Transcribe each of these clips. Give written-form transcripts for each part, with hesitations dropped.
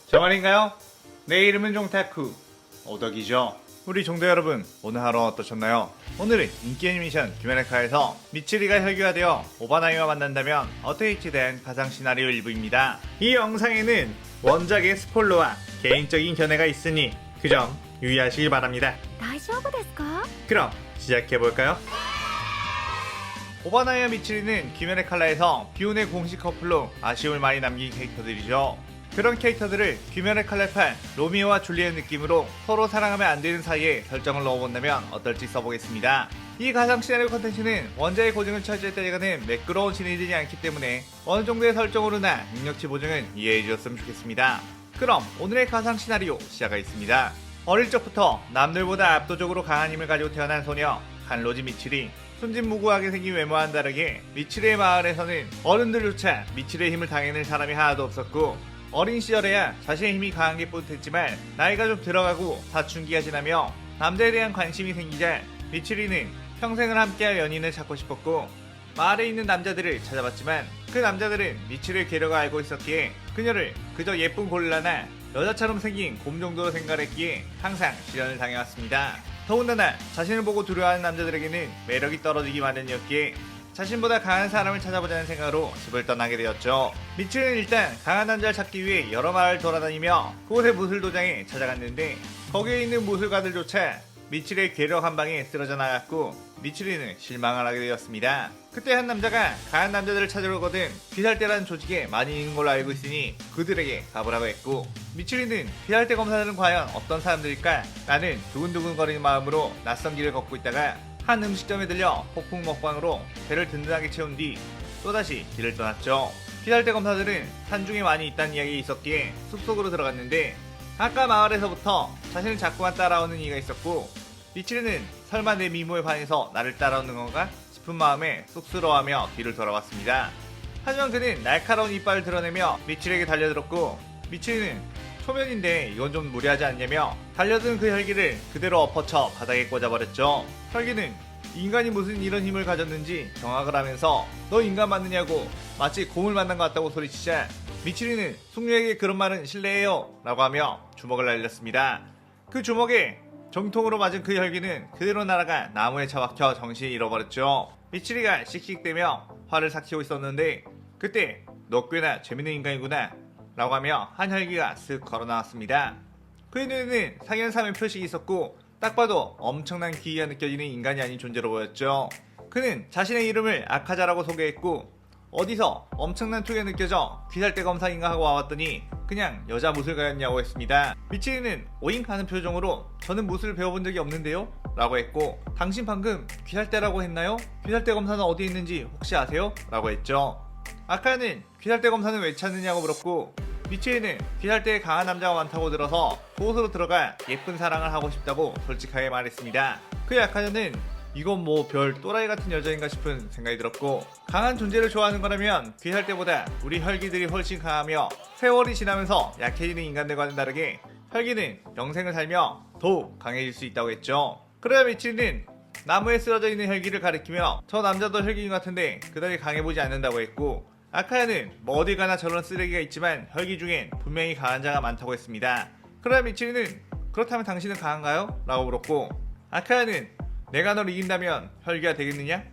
정말인가요? 내 이름은 종타쿠 오덕이죠. 우리 종도 여러분, 오늘 하루 어떠셨나요? 오늘은 인기 애니메이션 규메라카에서 미츠리가 혈기화되어 오바나이와 만난다면 어떻게 될지 대한 가상 시나리오 일부입니다. 이 영상에는 원작의 스포일러와 개인적인 견해가 있으니 그 점 유의하시기 바랍니다. 大丈夫ですか? 그럼 시작해볼까요? 오바나이와 미츠리는 귀멸의 칼라에서 비운의 공식 커플로 아쉬움을 많이 남긴 캐릭터들이죠. 그런 캐릭터들을 귀멸의 칼라판 로미오와 줄리엣 느낌으로 서로 사랑하면 안 되는 사이에 설정을 넣어본다면 어떨지 써보겠습니다. 이 가상 시나리오 컨텐츠는 원작의 고증을 차지할 때까지는 매끄러운 진행이 되지 않기 때문에 어느 정도의 설정으로나 능력치 보증은 이해해 주셨으면 좋겠습니다. 그럼 오늘의 가상 시나리오 시작하겠습니다. 어릴 적부터 남들보다 압도적으로 강한 힘을 가지고 태어난 소녀 간로지 미츠리. 순진무구하게 생긴 외모와는 다르게 미츠리의 마을에서는 어른들조차 미츠리의 힘을 당해낼 사람이 하나도 없었고, 어린 시절에야 자신의 힘이 강한 게 뿌듯했지만 나이가 좀 들어가고 사춘기가 지나며 남자에 대한 관심이 생기자 미츠리는 평생을 함께할 연인을 찾고 싶었고, 마을에 있는 남자들을 찾아봤지만 그 남자들은 미츠리의 괴력을 알고 있었기에 그녀를 그저 예쁜 고릴라나 여자처럼 생긴 곰 정도로 생각했기에 항상 시련을 당해왔습니다. 더군다나 자신을 보고 두려워하는 남자들에게는 매력이 떨어지기 마련이었기에 자신보다 강한 사람을 찾아보자는 생각으로 집을 떠나게 되었죠. 미츠리는 일단 강한 남자를 찾기 위해 여러 마을을 돌아다니며 그곳의 무술도장에 찾아갔는데 거기에 있는 무술가들조차 미츠리의 괴력 한 방에 쓰러져 나갔고 미츠리는 실망을 하게 되었습니다. 그때 한 남자가 강한 남자들을 찾으러 오거든 귀살대라는 조직에 많이 있는 걸로 알고 있으니 그들에게 가보라고 했고, 미츠리는 귀살대 검사들은 과연 어떤 사람들일까? 라는 두근두근거리는 마음으로 낯선 길을 걷고 있다가 한 음식점에 들려 폭풍 먹방으로 배를 든든하게 채운 뒤 또다시 길을 떠났죠. 귀살대 검사들은 산중에 많이 있다는 이야기가 있었기에 숲속으로 들어갔는데 아까 마을에서부터 자신을 자꾸만 따라오는 이가 있었고, 미츠리는 설마 내 미모에 반해서 나를 따라오는 건가 싶은 마음에 쑥스러워하며 뒤를 돌아왔습니다. 하지만 그는 날카로운 이빨을 드러내며 미츠리에게 달려들었고, 미츠리는 초면인데 이건 좀 무리하지 않냐며 달려든 그 혈기를 그대로 엎어쳐 바닥에 꽂아버렸죠. 혈기는 인간이 무슨 이런 힘을 가졌는지 경악을 하면서 너 인간 맞느냐고 마치 곰을 만난 것 같다고 소리치자 미츠리는 숙녀에게 그런 말은 실례해요 라고 하며 주먹을 날렸습니다. 그 주먹에 정통으로 맞은 그 혈기는 그대로 날아가 나무에 처박혀 정신을 잃어버렸죠. 미츠리가 씩씩대며 화를 삭히고 있었는데 그때 너 꽤나 재밌는 인간이구나 라고 하며 한 혈기가 쓱 걸어나왔습니다. 그의 눈에는 상현삼의 표식이 있었고 딱 봐도 엄청난 기이가 느껴지는 인간이 아닌 존재로 보였죠. 그는 자신의 이름을 아카자라고 소개했고 어디서 엄청난 투가 느껴져 귀살대 검사인가 하고 와봤더니 그냥 여자 무술가였냐고 했습니다. 미츠리는 오잉 하는 표정으로 저는 무술을 배워본 적이 없는데요? 라고 했고, 당신 방금 귀살대라고 했나요? 귀살대 검사는 어디 있는지 혹시 아세요? 라고 했죠. 아카는 귀살대 검사는 왜 찾느냐고 물었고, 미츠리는 귀살대에 강한 남자가 많다고 들어서 그곳으로 들어가 예쁜 사랑을 하고 싶다고 솔직하게 말했습니다. 그의 아카는 이건 뭐 별 또라이 같은 여자인가 싶은 생각이 들었고, 강한 존재를 좋아하는 거라면 귀살대보다 우리 혈기들이 훨씬 강하며 세월이 지나면서 약해지는 인간들과는 다르게 혈기는 영생을 살며 더욱 강해질 수 있다고 했죠. 그러자 미츠리는 나무에 쓰러져 있는 혈기를 가리키며 저 남자도 혈기인 것 같은데 그다지 강해보지 않는다고 했고, 아카야는 뭐 어딜 가나 저런 쓰레기가 있지만 혈기 중엔 분명히 강한 자가 많다고 했습니다. 그러자 미츠리는 그렇다면 당신은 강한가요? 라고 물었고, 아카야는 내가 널 이긴다면 혈기가 되겠느냐?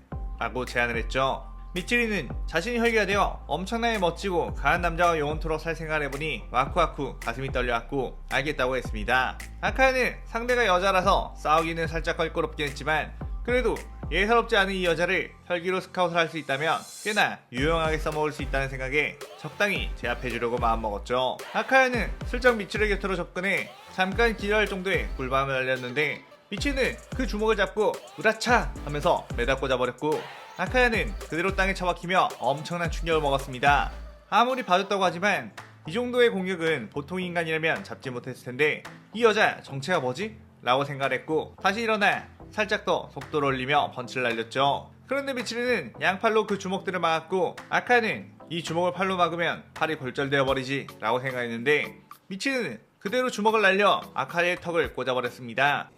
라고 제안을 했죠. 미츠리는 자신이 혈기가 되어 엄청나게 멋지고 강한 남자와 영원토록 살 생각을 해보니 와쿠와쿠 가슴이 떨려왔고 알겠다고 했습니다. 아카야는 상대가 여자라서 싸우기는 살짝 껄끄럽긴 했지만 그래도 예사롭지 않은 이 여자를 혈기로 스카웃을 할 수 있다면 꽤나 유용하게 써먹을 수 있다는 생각에 적당히 제압해주려고 마음먹었죠. 아카야는 슬쩍 미츠리 곁으로 접근해 잠깐 기절할 정도의 꿀밤을 날렸는데 미츠리는 그 주먹을 잡고 으라차 하면서 매다 꽂아버렸고, 아카야는 그대로 땅에 처박히며 엄청난 충격을 먹었습니다. 아무리 봐줬다고 하지만 이 정도의 공격은 보통 인간이라면 잡지 못했을 텐데 이 여자 정체가 뭐지? 라고 생각을 했고 다시 일어나 살짝 더 속도를 올리며 펀치를 날렸죠. 그런데 미츠리는 양팔로 그 주먹들을 막았고, 아카야는 이 주먹을 팔로 막으면 팔이 골절되어 버리지 라고 생각했는데 미츠리는 그대로 주먹을 날려 아카야의 턱을 꽂아버렸습니다.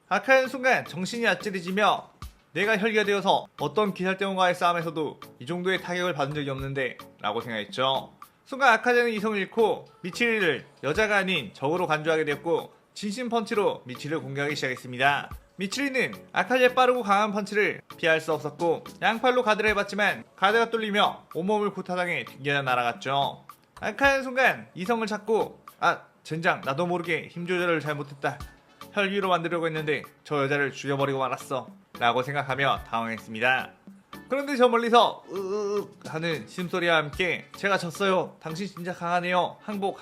아카야는 순간 정신이 아찔해지며 내가 혈기가 되어서 어떤 귀살대원과의 싸움에서도 이 정도의 타격을 받은 적이 없는데 라고 생각했죠. 순간 아카자는 이성을 잃고 미치리를 여자가 아닌 적으로 간주하게 되었고 진심 펀치로 미치리를 공격하기 시작했습니다. 미치리는 아카자의 빠르고 강한 펀치를 피할 수 없었고 양팔로 가드를 해봤지만 가드가 뚫리며 온몸을 구타당해 튕겨 날아갔죠. 아카자는 순간 이성을 찾고 젠장, 나도 모르게 힘 조절을 잘못했다. 혈기로 만들려고 했는데 저 여자를 죽여버리고 말았어 라고 생각하며 당황했습니다. 그런데 저 멀리서 하는 심소리와 함께 제가 졌어요. 당신 진짜 강하네요. 항복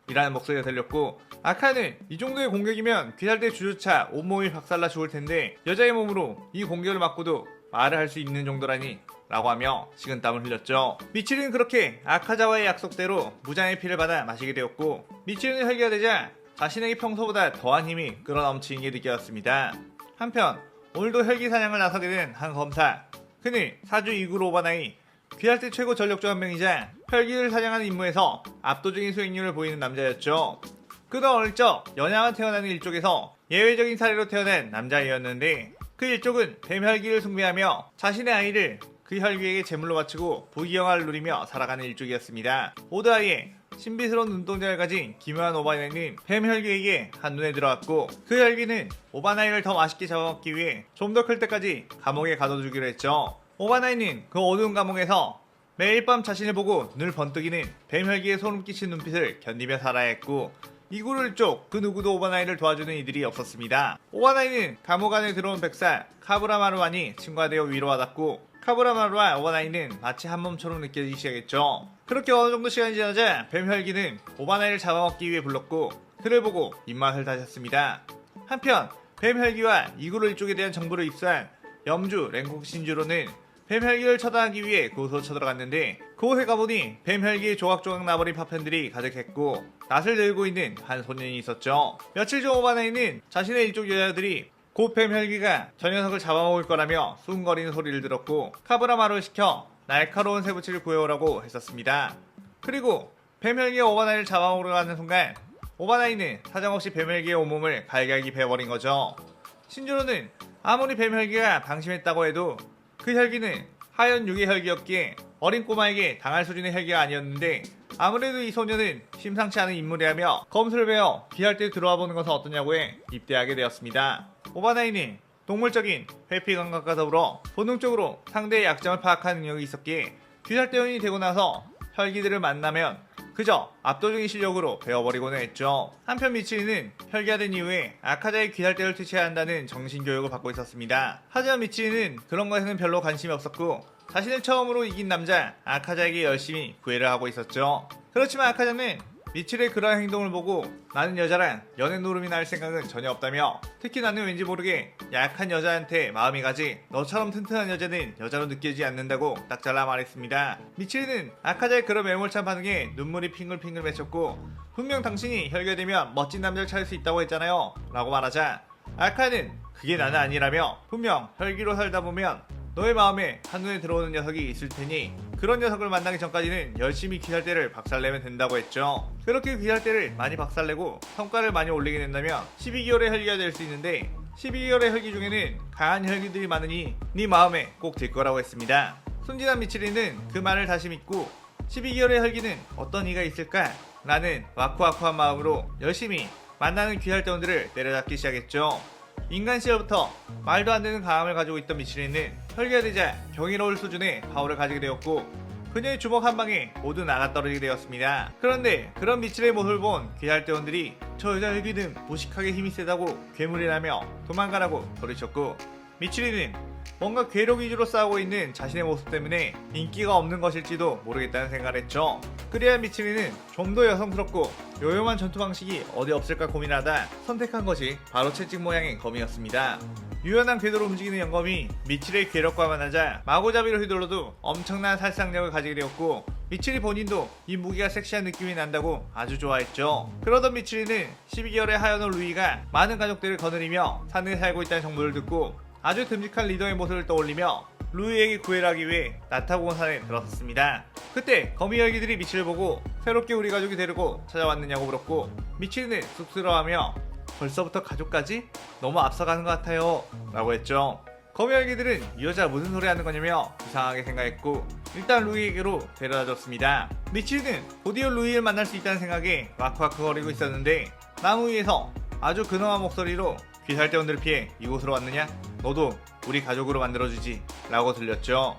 이라는 목소리가 들렸고 아카는 이 정도의 공격이면 귀살대 주조차 온몸이 박살나 죽을 텐데 여자의 몸으로 이 공격을 맞고도 말을 할 수 있는 정도라니 라고 하며 식은땀을 흘렸죠. 미치리는 그렇게 아카자와의 약속대로 무장의 피를 받아 마시게 되었고 미치리는 혈기가 되자 자신에게 평소보다 더한 힘이 끌어넘치는 게 느껴졌습니다. 한편 오늘도 혈기 사냥을 나서게 된 한 검사. 그는 사주 이구로 오바나이, 귀살대 최고 전력 중 한 명이자 혈기를 사냥하는 임무에서 압도적인 수행률을 보이는 남자였죠. 그는 어릴 적 연양한 태어나는 일족에서 예외적인 사례로 태어난 남자이었는데 그 일족은 뱀 혈기를 숭배하며 자신의 아이를 그 혈기에게 제물로 바치고 부귀영화를 누리며 살아가는 일족이었습니다. 오드아이의 신비스러운 눈동자를 가진 기묘한 오바나이는 뱀 혈기에게 한눈에 들어왔고 그 혈기는 오바나이를 더 맛있게 잡아먹기 위해 좀 더 클 때까지 감옥에 가둬두기로 했죠. 오바나이는 그 어두운 감옥에서 매일 밤 자신을 보고 늘 번뜩이는 뱀 혈기의 소름 끼친 눈빛을 견디며 살아야 했고 이구를 쪽 그 누구도 오바나이를 도와주는 이들이 없었습니다. 오바나이는 감옥 안에 들어온 백사 카브라마루와니 친구가 되어 위로받았고 카브라마루와 오바나이는 마치 한 몸처럼 느껴지기 시작했죠. 그렇게 어느 정도 시간이 지나자 뱀 혈기는 오바나이를 잡아먹기 위해 불렀고 그를 보고 입맛을 다졌습니다. 한편 뱀 혈기와 이구르 일족에 대한 정보를 입수한 염주 랭국 신주로는 뱀 혈기를 처단하기 위해 그곳으로 쳐들어갔는데 그곳에 가보니 뱀 혈기의 조각조각 나버린 파편들이 가득했고 낫을 들고 있는 한 소년이 있었죠. 며칠 전 오바나이는 자신의 일족 여자들이 곧 뱀 혈기가 저 녀석을 잡아먹을 거라며 수군거리는 소리를 들었고 카브라마루를 시켜 날카로운 쇠붙이를 구해오라고 했었습니다. 그리고 뱀 혈기가 오바나이를 잡아먹으러 가는 순간 오바나이는 사정없이 뱀 혈기의 온몸을 갈갈기 베어버린 거죠. 신주로는 아무리 뱀 혈기가 방심했다고 해도 그 혈기는 하얀 육의 혈기였기에 어린 꼬마에게 당할 수준의 혈기가 아니었는데 아무래도 이 소녀는 심상치 않은 인물이라며 검술을 배워 귀할대 들어와 보는 것은 어떠냐고 해 입대하게 되었습니다. 오바나이는 동물적인 회피 감각과 더불어 본능적으로 상대의 약점을 파악하는 능력이 있었기에 귀살대원이 되고 나서 혈기들을 만나면 그저 압도적인 실력으로 베어버리고는 했죠. 한편 미치리는 혈기가 된 이후에 아카자의 귀살대를 퇴치해야 한다는 정신교육을 받고 있었습니다. 하지만 미치리는 그런 것에는 별로 관심이 없었고 자신을 처음으로 이긴 남자 아카자에게 열심히 구애를 하고 있었죠. 그렇지만 아카자는 미치리의 그러한 행동을 보고 나는 여자랑 연애 노름이 날 생각은 전혀 없다며 특히 나는 왠지 모르게 약한 여자한테 마음이 가지 너처럼 튼튼한 여자는 여자로 느껴지지 않는다고 딱 잘라 말했습니다. 미치리는 아카자의 그런 매몰찬 반응에 눈물이 핑글핑글 맺혔고 분명 당신이 혈기되면 멋진 남자를 찾을 수 있다고 했잖아요 라고 말하자 아카는 그게 나는 아니라며 분명 혈기로 살다 보면 너의 마음에 한눈에 들어오는 녀석이 있을 테니 그런 녀석을 만나기 전까지는 열심히 귀살대를 박살내면 된다고 했죠. 그렇게 귀살대를 많이 박살내고 성과를 많이 올리게 된다면 12개월의 혈기가 될 수 있는데 12개월의 혈기 중에는 강한 혈기들이 많으니 네 마음에 꼭 들 거라고 했습니다. 순진한 미치리는 그 말을 다시 믿고 12개월의 혈기는 어떤 이가 있을까? 라는 와쿠와쿠한 마음으로 열심히 만나는 귀살대원들을 때려잡기 시작했죠. 인간 시절부터 말도 안 되는 강함을 가지고 있던 미치리는 혈기가 되자 경이로울 수준의 파워를 가지게 되었고 그녀의 주먹 한 방에 모두 나가떨어지게 되었습니다. 그런데 그런 미치리의 모습을 본 귀살대원들이 저 여자 혈기는 무식하게 힘이 세다고 괴물이라며 도망가라고 소리쳤고 미치리는 뭔가 괴력 위주로 싸우고 있는 자신의 모습 때문에 인기가 없는 것일지도 모르겠다는 생각을 했죠. 그래야 미치리는 좀 더 여성스럽고 요염한 전투 방식이 어디 없을까 고민하다 선택한 것이 바로 채찍 모양의 검이었습니다. 유연한 궤도로 움직이는 영검이 미치리의 괴력과 만나자 마구잡이로 휘둘러도 엄청난 살상력을 가지게 되었고 미치리 본인도 이 무기가 섹시한 느낌이 난다고 아주 좋아했죠. 그러던 미치리는 12개월의 하연올 루이가 많은 가족들을 거느리며 산에 살고 있다는 정보를 듣고 아주 듬직한 리더의 모습을 떠올리며 루이에게 구애를 하기 위해 나타공산에 들어섰습니다. 그때 거미 혈기들이 미치를 보고 새롭게 우리 가족이 데리고 찾아왔느냐고 물었고 미치리는 쑥스러워하며 벌써부터 가족까지? 너무 앞서가는 것 같아요 라고 했죠. 거미혈기들은 이 여자 무슨 소리 하는 거냐며 이상하게 생각했고 일단 루이에게로 데려다줬습니다. 미치리는 곧이어 루이를 만날 수 있다는 생각에 와크와크 거리고 있었는데 나무 위에서 아주 근엄한 목소리로 귀살대원들을 피해 이곳으로 왔느냐? 너도 우리 가족으로 만들어주지 라고 들렸죠.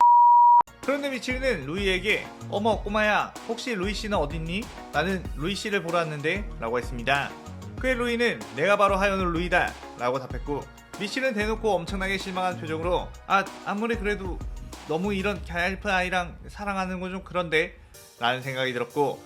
그런데 미치리는 루이에게 어머 꼬마야 혹시 루이씨는 어딨니? 나는 루이씨를 보러 왔는데 라고 했습니다. 그의 루이는 내가 바로 하연우 루이다 라고 답했고 미치는 대놓고 엄청나게 실망한 표정으로 아무리 그래도 너무 이런 갸얄픈 아이랑 사랑하는 건 좀 그런데 라는 생각이 들었고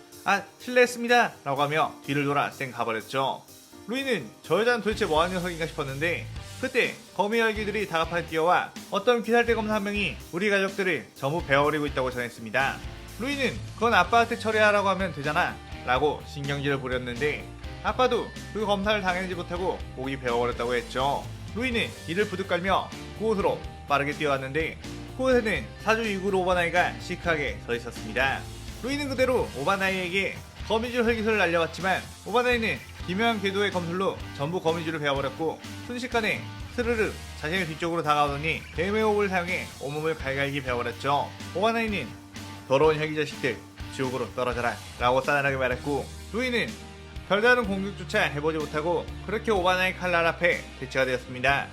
실례했습니다 라고 하며 뒤를 돌아 쌩 가버렸죠. 루이는 저 여자는 도대체 뭐하는 녀석인가 싶었는데 그때 거미열기들이 다급하게 뛰어와 어떤 귀살대 검사 한 명이 우리 가족들을 전부 베어버리고 있다고 전했습니다. 루이는 그건 아빠한테 처리하라고 하면 되잖아 라고 신경질을 부렸는데 아빠도 그 검사를 당해내지 못하고 목이 베어버렸다고 했죠. 루이는 이를 부득 깔며 그곳으로 빠르게 뛰어왔는데 그곳에는 사주 이구로 오바나이가 시크하게 서 있었습니다. 루이는 그대로 오바나이에게 거미줄 혈기술을 날려봤지만 오바나이는 기묘한 궤도의 검술로 전부 거미줄을 베어버렸고 순식간에 스르르 자신의 뒤쪽으로 다가오더니 뱀의 호흡을 사용해 온몸을 갈갈기 베어버렸죠. 오바나이는 더러운 혈기 자식들 지옥으로 떨어져라 라고 싸늘하게 말했고 루이는 별다른 공격조차 해보지 못하고 그렇게 오바나이 칼날 앞에 대체가 되었습니다.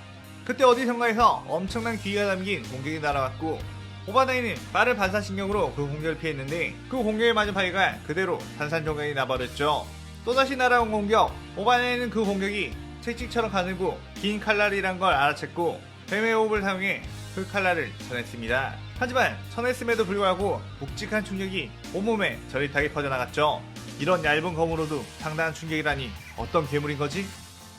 그때 어디선가에서 엄청난 기가 담긴 공격이 날아왔고 오바나이는 빠른 반사신경으로 그 공격을 피했는데 그 공격에 맞은 파이가 그대로 산산조각이 나버렸죠. 또다시 날아온 공격, 오바나이는 그 공격이 채찍처럼 가늘고 긴 칼날이란 걸 알아챘고 뱀의 호흡을 사용해 그 칼날을 쳐냈습니다. 하지만 쳐냈음에도 불구하고 묵직한 충격이 온몸에 저릿하게 퍼져나갔죠. 이런 얇은 검으로도 상당한 충격이라니 어떤 괴물인 거지?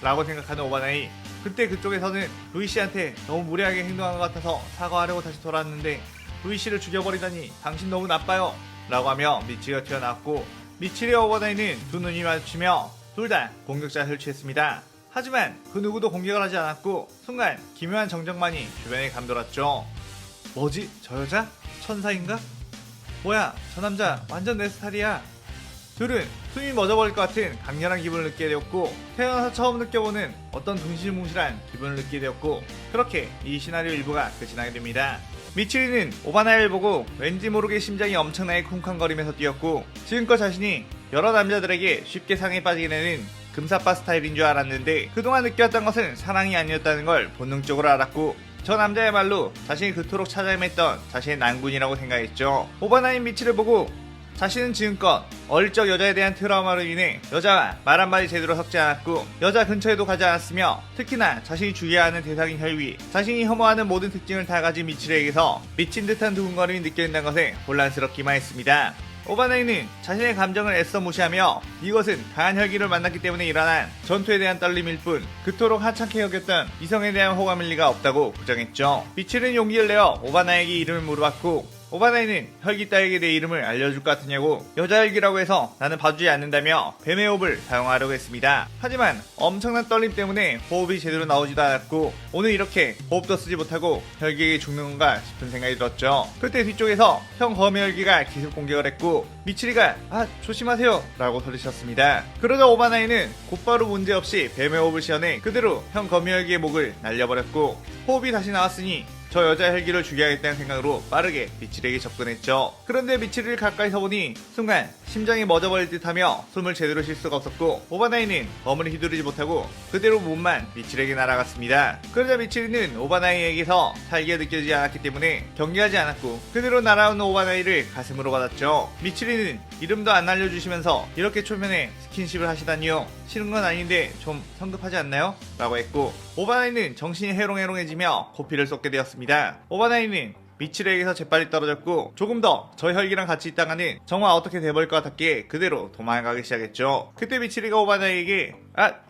라고 생각하는 오바나이. 그때 그쪽에서는 루이씨한테 너무 무례하게 행동한 것 같아서 사과하려고 다시 돌아왔는데 루이씨를 죽여버리다니 당신 너무 나빠요 라고 하며 미치리가 튀어나왔고 미치리와 오바나이는 두 눈이 마주치며 둘 다 공격자를 취했습니다. 하지만 그 누구도 공격을 하지 않았고 순간 기묘한 정적만이 주변에 감돌았죠. 뭐지? 저 여자? 천사인가? 뭐야 저 남자 완전 내 스타일이야. 둘은 숨이 멎어버릴 것 같은 강렬한 기분을 느끼게 되었고 태어나서 처음 느껴보는 어떤 둥실뭉실한 기분을 느끼게 되었고 그렇게 이 시나리오 일부가 끝이 나게 됩니다. 미치리는 오바나이를 보고 왠지 모르게 심장이 엄청나게 쿵쾅거리면서 뛰었고 지금껏 자신이 여러 남자들에게 쉽게 상에 빠지게 되는 금사빠 스타일인 줄 알았는데 그동안 느꼈던 것은 사랑이 아니었다는 걸 본능적으로 알았고 저 남자야말로 자신이 그토록 찾아 헤맸던 자신의 난군이라고 생각했죠. 오바나인 미치를 보고 자신은 지금껏 어릴 적 여자에 대한 트라우마로 인해 여자와 말 한마디 제대로 섞지 않았고 여자 근처에도 가지 않았으며 특히나 자신이 죽여야 하는 대상인 혈위, 자신이 혐오하는 모든 특징을 다 가진 미치리에게서 미친 듯한 두근거림이 느껴진다는 것에 혼란스럽기만 했습니다. 오바나이는 자신의 감정을 애써 무시하며 이것은 강한 혈기를 만났기 때문에 일어난 전투에 대한 떨림일 뿐 그토록 하찮게 여겼던 이성에 대한 호감일 리가 없다고 부정했죠. 미치리는 용기를 내어 오바나이에게 이름을 물어봤고 오바나이는 혈기 따위에게 내 이름을 알려줄 것 같으냐고 여자 혈기라고 해서 나는 봐주지 않는다며 뱀의 호흡을 사용하려고 했습니다. 하지만 엄청난 떨림 때문에 호흡이 제대로 나오지도 않았고 오늘 이렇게 호흡도 쓰지 못하고 혈기에게 죽는 건가 싶은 생각이 들었죠. 그때 뒤쪽에서 형 거미 혈기가 기습 공격을 했고 미치리가 조심하세요 라고 소리쳤습니다. 그러자 오바나이는 곧바로 문제없이 뱀의 호흡을 시연해 그대로 형 거미 혈기의 목을 날려버렸고 호흡이 다시 나왔으니 저 여자 혈기를 죽여야겠다는 생각으로 빠르게 미치리에게 접근했죠. 그런데 미치리를 가까이서 보니 순간 심장이 멎어버릴 듯하며 숨을 제대로 쉴 수가 없었고 오바나이는 검을 휘두르지 못하고 그대로 몸만 미치리에게 날아갔습니다. 그러자 미치리는 오바나이에게서 살기가 느껴지지 않았기 때문에 경계하지 않았고 그대로 날아오는 오바나이를 가슴으로 받았죠. 미치리는 이름도 안 알려주시면서 이렇게 초면에 스킨십을 하시다니요. 싫은 건 아닌데 좀 성급하지 않나요? 라고 했고 오바나이는 정신이 해롱해롱해지며 코피를 쏟게 되었습니다. 오바나이는 미치리에게서 재빨리 떨어졌고 조금 더 저 혈기랑 같이 있다가는 정말 어떻게 돼버릴 것 같았기에 그대로 도망가기 시작했죠. 그때 미치리가 오바나이에게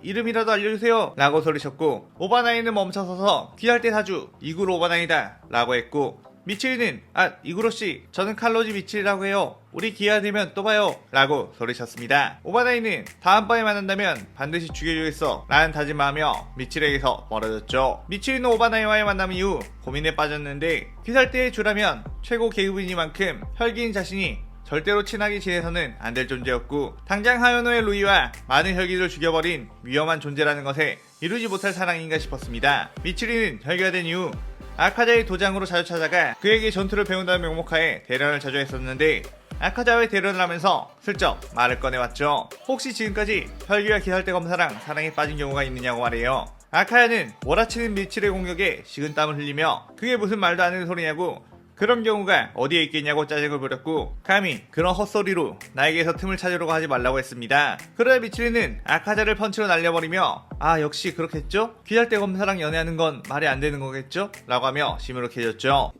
이름이라도 알려주세요 라고 소리쳤고 오바나이는 멈춰서서 귀할 때 사주 이구로 오바나이다 라고 했고 미치리는 이구로씨 저는 칼로지 미치리라고 해요. 우리 기회가 되면 또 봐요 라고 소리쳤습니다. 오바나이는 다음번에 만난다면 반드시 죽여주겠어 라는 다짐하며 미치리에게서 멀어졌죠. 미치리는 오바나이와의 만남 이후 고민에 빠졌는데 귀살대의 주라면 최고 계급이니만큼 혈기인 자신이 절대로 친하게 지내서는 안 될 존재였고 당장 하요노의 루이와 많은 혈기를 죽여버린 위험한 존재라는 것에 이루지 못할 사랑인가 싶었습니다. 미치리는 혈기가 된 이후 아카자의 도장으로 자주 찾아가 그에게 전투를 배운다는 명목하에 대련을 자주 했었는데 아카자와의 대련을 하면서 슬쩍 말을 꺼내왔죠. 혹시 지금까지 혈기와 기살대 검사랑 사랑에 빠진 경우가 있느냐고 말해요. 아카야는 몰아치는 미칠의 공격에 식은땀을 흘리며 그게 무슨 말도 안 되는 소리냐고, 그런 경우가 어디에 있겠냐고 짜증을 부렸고 감히 그런 헛소리로 나에게서 틈을 찾으려고 하지 말라고 했습니다. 그러자 미칠이는 아카자를 펀치로 날려버리며 아 역시 그렇겠죠? 귀할대 검사랑 연애하는 건 말이 안 되는 거겠죠? 라고 하며 시무룩해졌죠.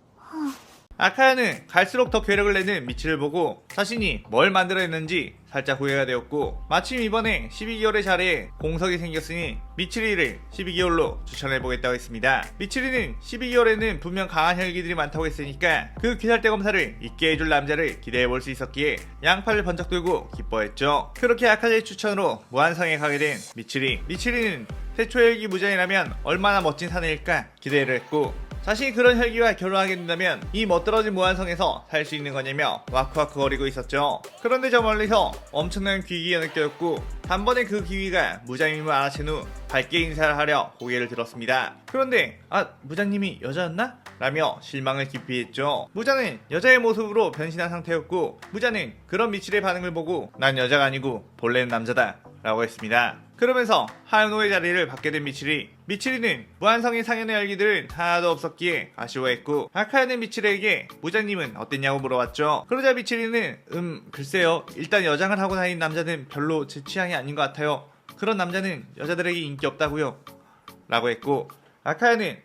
아카야는 갈수록 더 괴력을 내는 미치를 보고 자신이 뭘 만들어냈는지 살짝 후회가 되었고 마침 이번에 12개월의 자리에 공석이 생겼으니 미치리를 12개월로 추천해보겠다고 했습니다. 미치리는 12개월에는 분명 강한 혈기들이 많다고 했으니까 그 귀살대 검사를 있게 해줄 남자를 기대해볼 수 있었기에 양팔을 번쩍 들고 기뻐했죠. 그렇게 아카자의 추천으로 무한성에 가게 된 미치리는 최초 혈기 무장이라면 얼마나 멋진 사내일까 기대를 했고 자신이 그런 혈기와 결혼하게 된다면 이 멋들어진 무한성에서 살 수 있는 거냐며 와크와크 거리고 있었죠. 그런데 저 멀리서 엄청난 귀기가 느껴졌고 단번에 그 귀기가 무장님을 알아챈 후 밝게 인사를 하려 고개를 들었습니다. 그런데 무장님이 여자였나? 라며 실망을 깊이 했죠. 무장은 여자의 모습으로 변신한 상태였고 무장은 그런 미칠의 반응을 보고 난 여자가 아니고 본래는 남자다 라고 했습니다. 그러면서 하연호의 자리를 받게 된 미치리는 무한성의 상현의 열기들은 하나도 없었기에 아쉬워했고 아카야는 미치리에게 무장님은 어땠냐고 물어봤죠. 그러자 미치리는 글쎄요, 일단 여장을 하고 다니는 남자는 별로 제 취향이 아닌 것 같아요. 그런 남자는 여자들에게 인기 없다고요 라고 했고 아카야는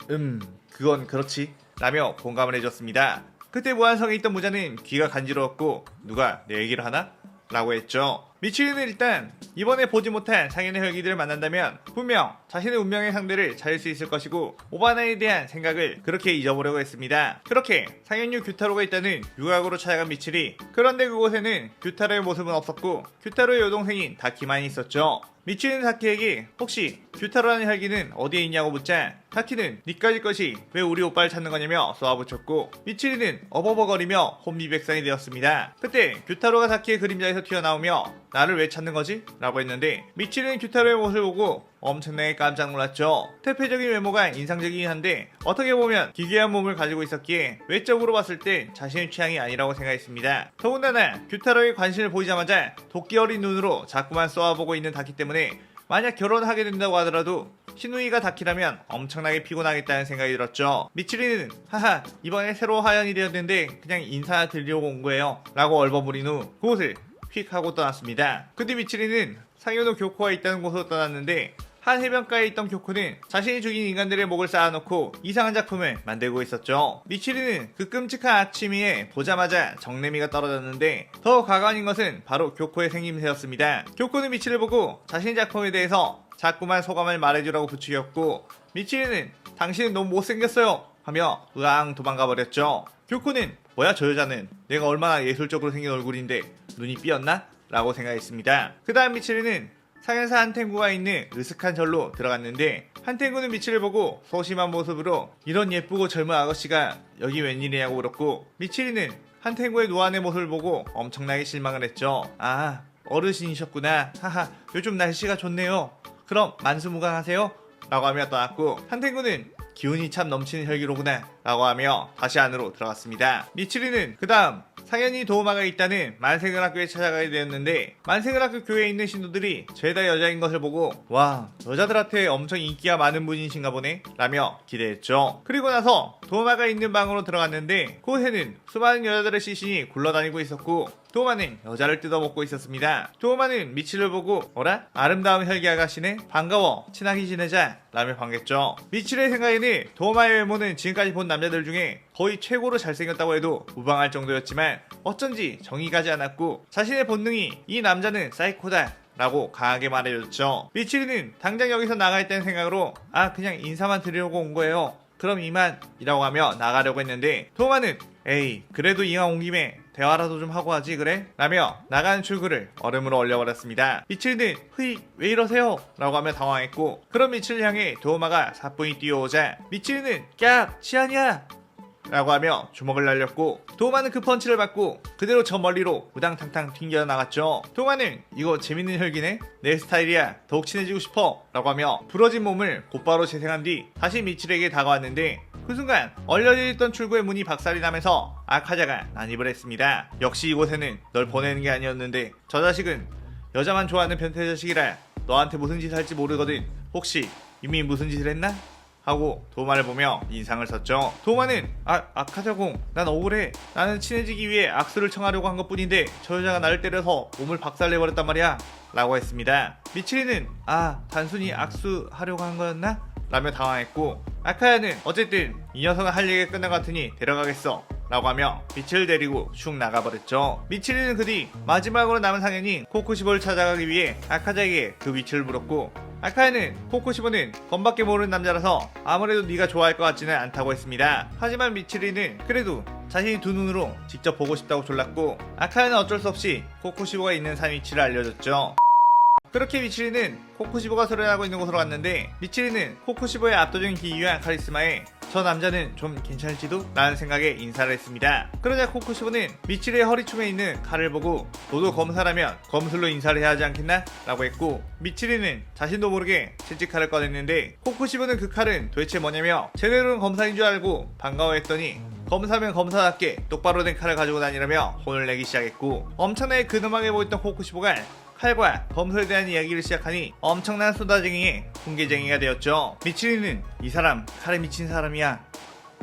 그건 그렇지 라며 공감을 해줬습니다. 그때 무한성에 있던 무자는 귀가 간지러웠고 누가 내 얘기를 하나? 라고 했죠. 미치리는 일단 이번에 보지 못한 상현의 혈기들을 만난다면 분명 자신의 운명의 상대를 찾을 수 있을 것이고 오바나에 대한 생각을 그렇게 잊어보려고 했습니다. 그렇게 상현류 규타로가 있다는 유곽으로 찾아간 미치리. 그런데 그곳에는 규타로의 모습은 없었고 규타로의 여동생인 다키만이 있었죠. 미치리는 다키에게 혹시 규타로라는 혈기는 어디에 있냐고 묻자 다키는 니까지 것이 왜 우리 오빠를 찾는 거냐며 쏘아붙였고 미치리는 어버버거리며 혼비백산이 되었습니다. 그때 규타로가 다키의 그림자에서 튀어나오며 나를 왜 찾는 거지? 라고 했는데 미치리는 규타로의 모습을 보고 엄청나게 깜짝 놀랐죠. 태폐적인 외모가 인상적이긴 한데 어떻게 보면 기괴한 몸을 가지고 있었기에 외적으로 봤을 때 자신의 취향이 아니라고 생각했습니다. 더군다나 규타로의 관심을 보이자마자 도끼 어린 눈으로 자꾸만 쏘아보고 있는 다키 때문에 만약 결혼하게 된다고 하더라도 시누이가 다키라면 엄청나게 피곤하겠다는 생각이 들었죠. 미치리는 하하 이번에 새로 하연이 되었는데 그냥 인사 드리려고 온 거예요 라고 얼버무린 후 그곳을 휙 하고 떠났습니다. 근데 미치리는 상현호 교코가 있다는 곳으로 떠났는데 한 해변가에 있던 교코는 자신이 죽인 인간들의 목을 쌓아놓고 이상한 작품을 만들고 있었죠. 미치리는 그 끔찍한 아침 위에 보자마자 정내미가 떨어졌는데 더 가관인 것은 바로 교코의 생김새였습니다. 교코는 미치를 보고 자신의 작품에 대해서 자꾸만 소감을 말해주라고 부추겼고 미치리는 당신은 너무 못생겼어요 하며 으앙 도망가 버렸죠. 교코는 뭐야 저 여자는 내가 얼마나 예술적으로 생긴 얼굴인데 눈이 삐었나? 라고 생각했습니다. 그 다음 미치리는 상현사 한탱구가 있는 으슥한 절로 들어갔는데 한탱구는 미치를 보고 소심한 모습으로 이런 예쁘고 젊은 아가씨가 여기 웬일이냐고 물었고 미치리는 한탱구의 노안의 모습을 보고 엄청나게 실망을 했죠. 아 어르신이셨구나 하하 요즘 날씨가 좋네요. 그럼 만수무강하세요 라고 하며 떠났고 한탱구는 기운이 참 넘치는 혈기로구나 라고 하며 다시 안으로 들어갔습니다. 미치리는 그 다음 상현이 도우마가 있다는 만생을 학교에 찾아가게 되었는데 만생을 학교 교회에 있는 신도들이 죄다 여자인 것을 보고 와 여자들한테 엄청 인기가 많은 분이신가 보네 라며 기대했죠. 그리고 나서 도우마가 있는 방으로 들어갔는데 그곳에는 수많은 여자들의 시신이 굴러다니고 있었고 도우마는 여자를 뜯어먹고 있었습니다. 도우마는 미치를 보고 어라? 아름다운 혈기 아가씨네? 반가워 친하게 지내자 라며 반겼죠. 미치의 생각에는 도우마의 외모는 지금까지 본 남자들 중에 거의 최고로 잘생겼다고 해도 무방할 정도였지만 어쩐지 정이 가지 않았고 자신의 본능이 이 남자는 사이코다 라고 강하게 말해줬죠. 미치리는 당장 여기서 나가 있다는 생각으로 그냥 인사만 드리려고 온 거예요. 그럼 이만 이라고 하며 나가려고 했는데 도우마는 에이 그래도 이왕 온 김에 대화라도 좀 하고 하지 그래? 라며 나가는 출구를 얼음으로 얼려버렸습니다. 미칠은 흐이 왜 이러세요? 라고 하며 당황했고 그런 미칠을 향해 도우마가 사뿐히 뛰어오자 미칠은 깍 치안이야 라고 하며 주먹을 날렸고 도우마는 그 펀치를 받고 그대로 저 멀리로 우당탕탕 튕겨나갔죠. 도우마는 이거 재밌는 혈기네? 내 스타일이야 더욱 친해지고 싶어 라고 하며 부러진 몸을 곧바로 재생한 뒤 다시 미칠에게 다가왔는데 그 순간 얼려져 있던 출구의 문이 박살이 나면서 아카자가 난입을 했습니다. 역시 이곳에는 널 보내는 게 아니었는데 저 자식은 여자만 좋아하는 변태 자식이라 너한테 무슨 짓 할지 모르거든. 혹시 이미 무슨 짓을 했나? 하고 도마를 보며 인상을 썼죠. 도마는 아카자공, 난 억울해. 나는 친해지기 위해 악수를 청하려고 한 것뿐인데 저 여자가 나를 때려서 몸을 박살내버렸단 말이야 라고 했습니다. 미치리는 단순히 악수하려고 한 거였나? 라며 당황했고, 아카야는 어쨌든 이 녀석은 할 얘기가 끝난 것 같으니 데려가겠어 라고 하며 미치를 데리고 슉 나가버렸죠. 미치리는 그 뒤 마지막으로 남은 상인인 코코시보를 찾아가기 위해 아카자에게 그 위치를 물었고, 아카야는 코코시보는 검밖에 모르는 남자라서 아무래도 네가 좋아할 것 같지는 않다고 했습니다. 하지만 미치리는 그래도 자신이 두 눈으로 직접 보고 싶다고 졸랐고, 아카야는 어쩔 수 없이 코코시보가 있는 산 위치를 알려줬죠. 그렇게 미치리는 코코시보가 소련하고 있는 곳으로 갔는데, 미치리는 코코시보의 압도적인 기유한 카리스마에 저 남자는 좀 괜찮을지도? 라는 생각에 인사를 했습니다. 그러자 코코시보는 미치리의 허리춤에 있는 칼을 보고 너도 검사라면 검술로 인사를 해야 하지 않겠나? 라고 했고, 미치리는 자신도 모르게 채찍칼을 꺼냈는데 코코시보는 그 칼은 도대체 뭐냐며 제대로는 검사인 줄 알고 반가워했더니 검사면 검사답게 똑바로 된 칼을 가지고 다니라며 혼을 내기 시작했고, 엄청나게 근엄하게 보였던 코코시보가 칼과 검술에 대한 이야기를 시작하니 엄청난 쏟아쟁이의 훈계쟁이가 되었죠. 미치리는 이 사람 칼에 미친 사람이야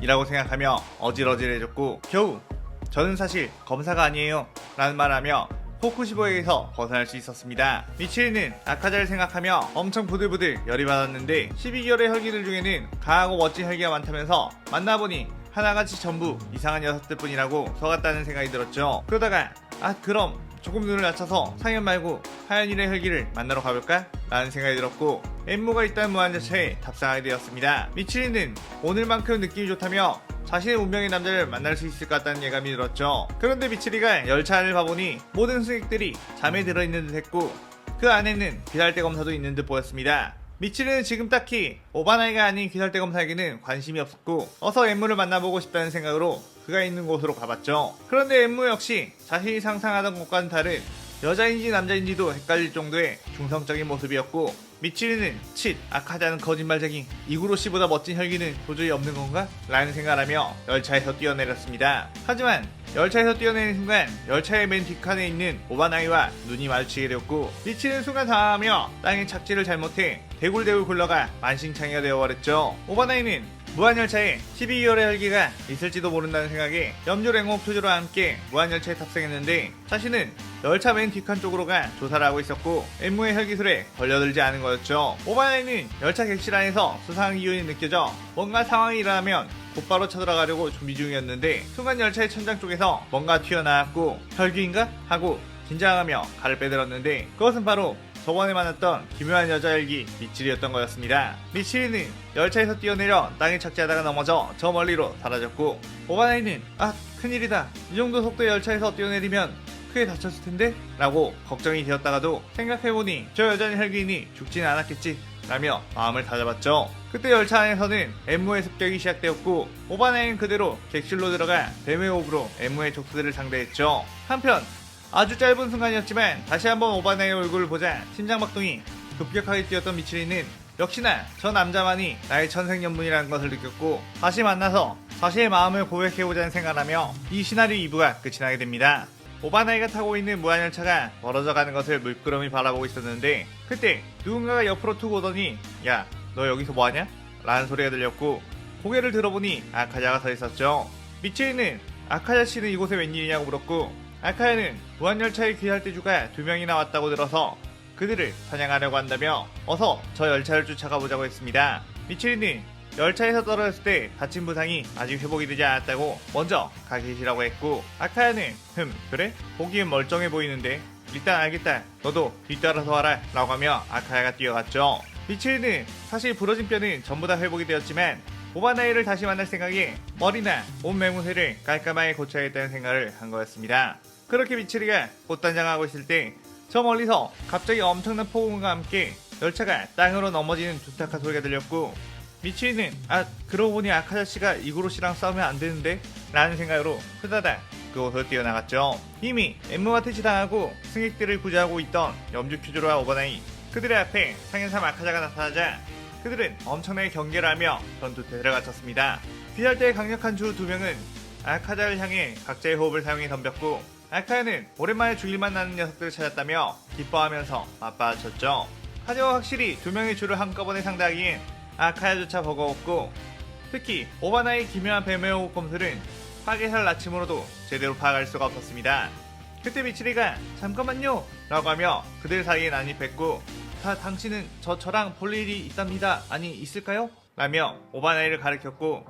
이라고 생각하며 어질어질해졌고, 겨우 저는 사실 검사가 아니에요 라는 말을 하며 코코시보에게서 벗어날 수 있었습니다. 미치리는 아카자를 생각하며 엄청 부들부들 열이 받았는데 12개월의 혈기들 중에는 강하고 멋진 혈기가 많다면서 만나보니 하나같이 전부 이상한 녀석들 뿐이라고 속았다는 생각이 들었죠. 그러다가 그럼 조금 눈을 낮춰서 상현 말고 하연일의 혈기를 만나러 가볼까? 라는 생각이 들었고, 엠무가 있다는 무한열차에 탑승하게 되었습니다. 미치리는 오늘만큼 느낌이 좋다며 자신의 운명의 남자를 만날 수 있을 것 같다는 예감이 들었죠. 그런데 미치리가 열차 안을 봐보니 모든 승객들이 잠에 들어있는 듯 했고, 그 안에는 귀살대 검사도 있는 듯 보였습니다. 미치리는 지금 딱히 오바나이가 아닌 귀살대 검사에게는 관심이 없었고, 어서 엠무를 만나보고 싶다는 생각으로 그가 있는 곳으로 가봤죠. 그런데 엠무 역시 자신이 상상하던 것과는 다른 여자인지 남자인지도 헷갈릴 정도의 중성적인 모습이었고, 미치리는 아카자는 거짓말쟁이, 이구로시보다 멋진 혈기는 도저히 없는 건가? 라는 생각을 하며 열차에서 뛰어내렸습니다. 하지만 열차에서 뛰어내린 순간 열차의 맨 뒷칸에 있는 오바나이와 눈이 마주치게 되었고, 미치리는 순간 당황하며 땅에 착지를 잘못해 대굴대굴 굴러가 만신창이가 되어버렸죠. 오바나이는 무한열차에 12개월의 혈기가 있을지도 모른다는 생각에 염조랭옥 투조와 함께 무한열차에 탑승했는데, 자신은 열차 맨 뒷칸 쪽으로 가 조사를 하고 있었고 엠무의 혈기술에 걸려들지 않은 거였죠. 오바나이는 열차 객실 안에서 수상한 기운이 느껴져 뭔가 상황이 일어나면 곧바로 쳐들어가려고 준비 중이었는데, 순간 열차의 천장 쪽에서 뭔가 튀어나왔고 혈기인가? 하고 긴장하며 칼을 빼들었는데, 그것은 바로 저번에 만났던 기묘한 여자 혈기 미치리였던 거였습니다. 미치리는 열차에서 뛰어내려 땅에 착지하다가 넘어져 저 멀리로 사라졌고, 오바나이는 큰일이다, 이 정도 속도의 열차에서 뛰어내리면 크게 다쳤을 텐데? 라고 걱정이 되었다가도 생각해보니 저 여자는 혈기인이 죽지는 않았겠지 라며 마음을 다잡았죠. 그때 열차 안에서는 엠무의 습격이 시작되었고, 오바나이는 그대로 객실로 들어가 뱀의 호흡으로 엠무의 족수들을 상대했죠. 한편 아주 짧은 순간이었지만 다시 한번 오바나이의 얼굴을 보자 심장박동이 급격하게 뛰었던 미치리는 역시나 저 남자만이 나의 천생연분이라는 것을 느꼈고, 다시 만나서 자신의 마음을 고백해보자는 생각을 하며 이 시나리오 2부가 끝이 나게 됩니다. 오바나이가 타고 있는 무한열차가 멀어져 가는 것을 물끄러미 바라보고 있었는데, 그때 누군가가 옆으로 툭 오더니 야, 너 여기서 뭐하냐? 라는 소리가 들렸고, 고개를 들어보니 아카자가 서 있었죠. 미치리는 아카자씨는 이곳에 웬일이냐고 물었고, 아카야는 무한열차의 귀살대주가 2명이나 왔다고 들어서 그들을 사냥하려고 한다며 어서 저 열차를 쫓아가 보자고 했습니다. 미치리는 열차에서 떨어졌을 때 다친 부상이 아직 회복이 되지 않았다고 먼저 가 계시라고 했고, 아카야는 그래? 보기엔 멀쩡해 보이는데 일단 알겠다, 너도 뒤따라서 와라 라고 하며 아카야가 뛰어갔죠. 미치리는 사실 부러진 뼈는 전부 다 회복이 되었지만 오바나이를 다시 만날 생각에 머리나 옷 매무새를 깔끔하게 고쳐야겠다는 생각을 한 거였습니다. 그렇게 미치리가 꽃단장하고 있을 때 저 멀리서 갑자기 엄청난 폭음과 함께 열차가 땅으로 넘어지는 두탁한 소리가 들렸고, 미치리는 그러고 보니 아카자씨가 이구로씨랑 싸우면 안 되는데? 라는 생각으로 후다닥 그곳으로 뛰어나갔죠. 이미 엠무와 퇴치당하고 승객들을 구제하고 있던 염주 큐조로와 오바나이, 그들의 앞에 상현삼 아카자가 나타나자 그들은 엄청나게 경계를 하며 전투태세를 갖췄습니다. 귀할 때의 강력한 주 두 명은 아카자를 향해 각자의 호흡을 사용해 덤볐고 아카야는 오랜만에 죽일만 나는 녀석들을 찾았다며 기뻐하면서 맞받아쳤죠. 하지만 확실히 두 명의 주를 한꺼번에 상대하기엔 아카야조차 버거웠고 특히 오바나의 기묘한 뱀의 호흡 검술은 파괴살 나침으로도 제대로 파악할 수가 없었습니다. 그때 미치리가 잠깐만요 라고 하며 그들 사이에 난입했고 당신은 저랑 볼 일이 있답니다. 아니 있을까요? 라며 오바나이를 가리켰고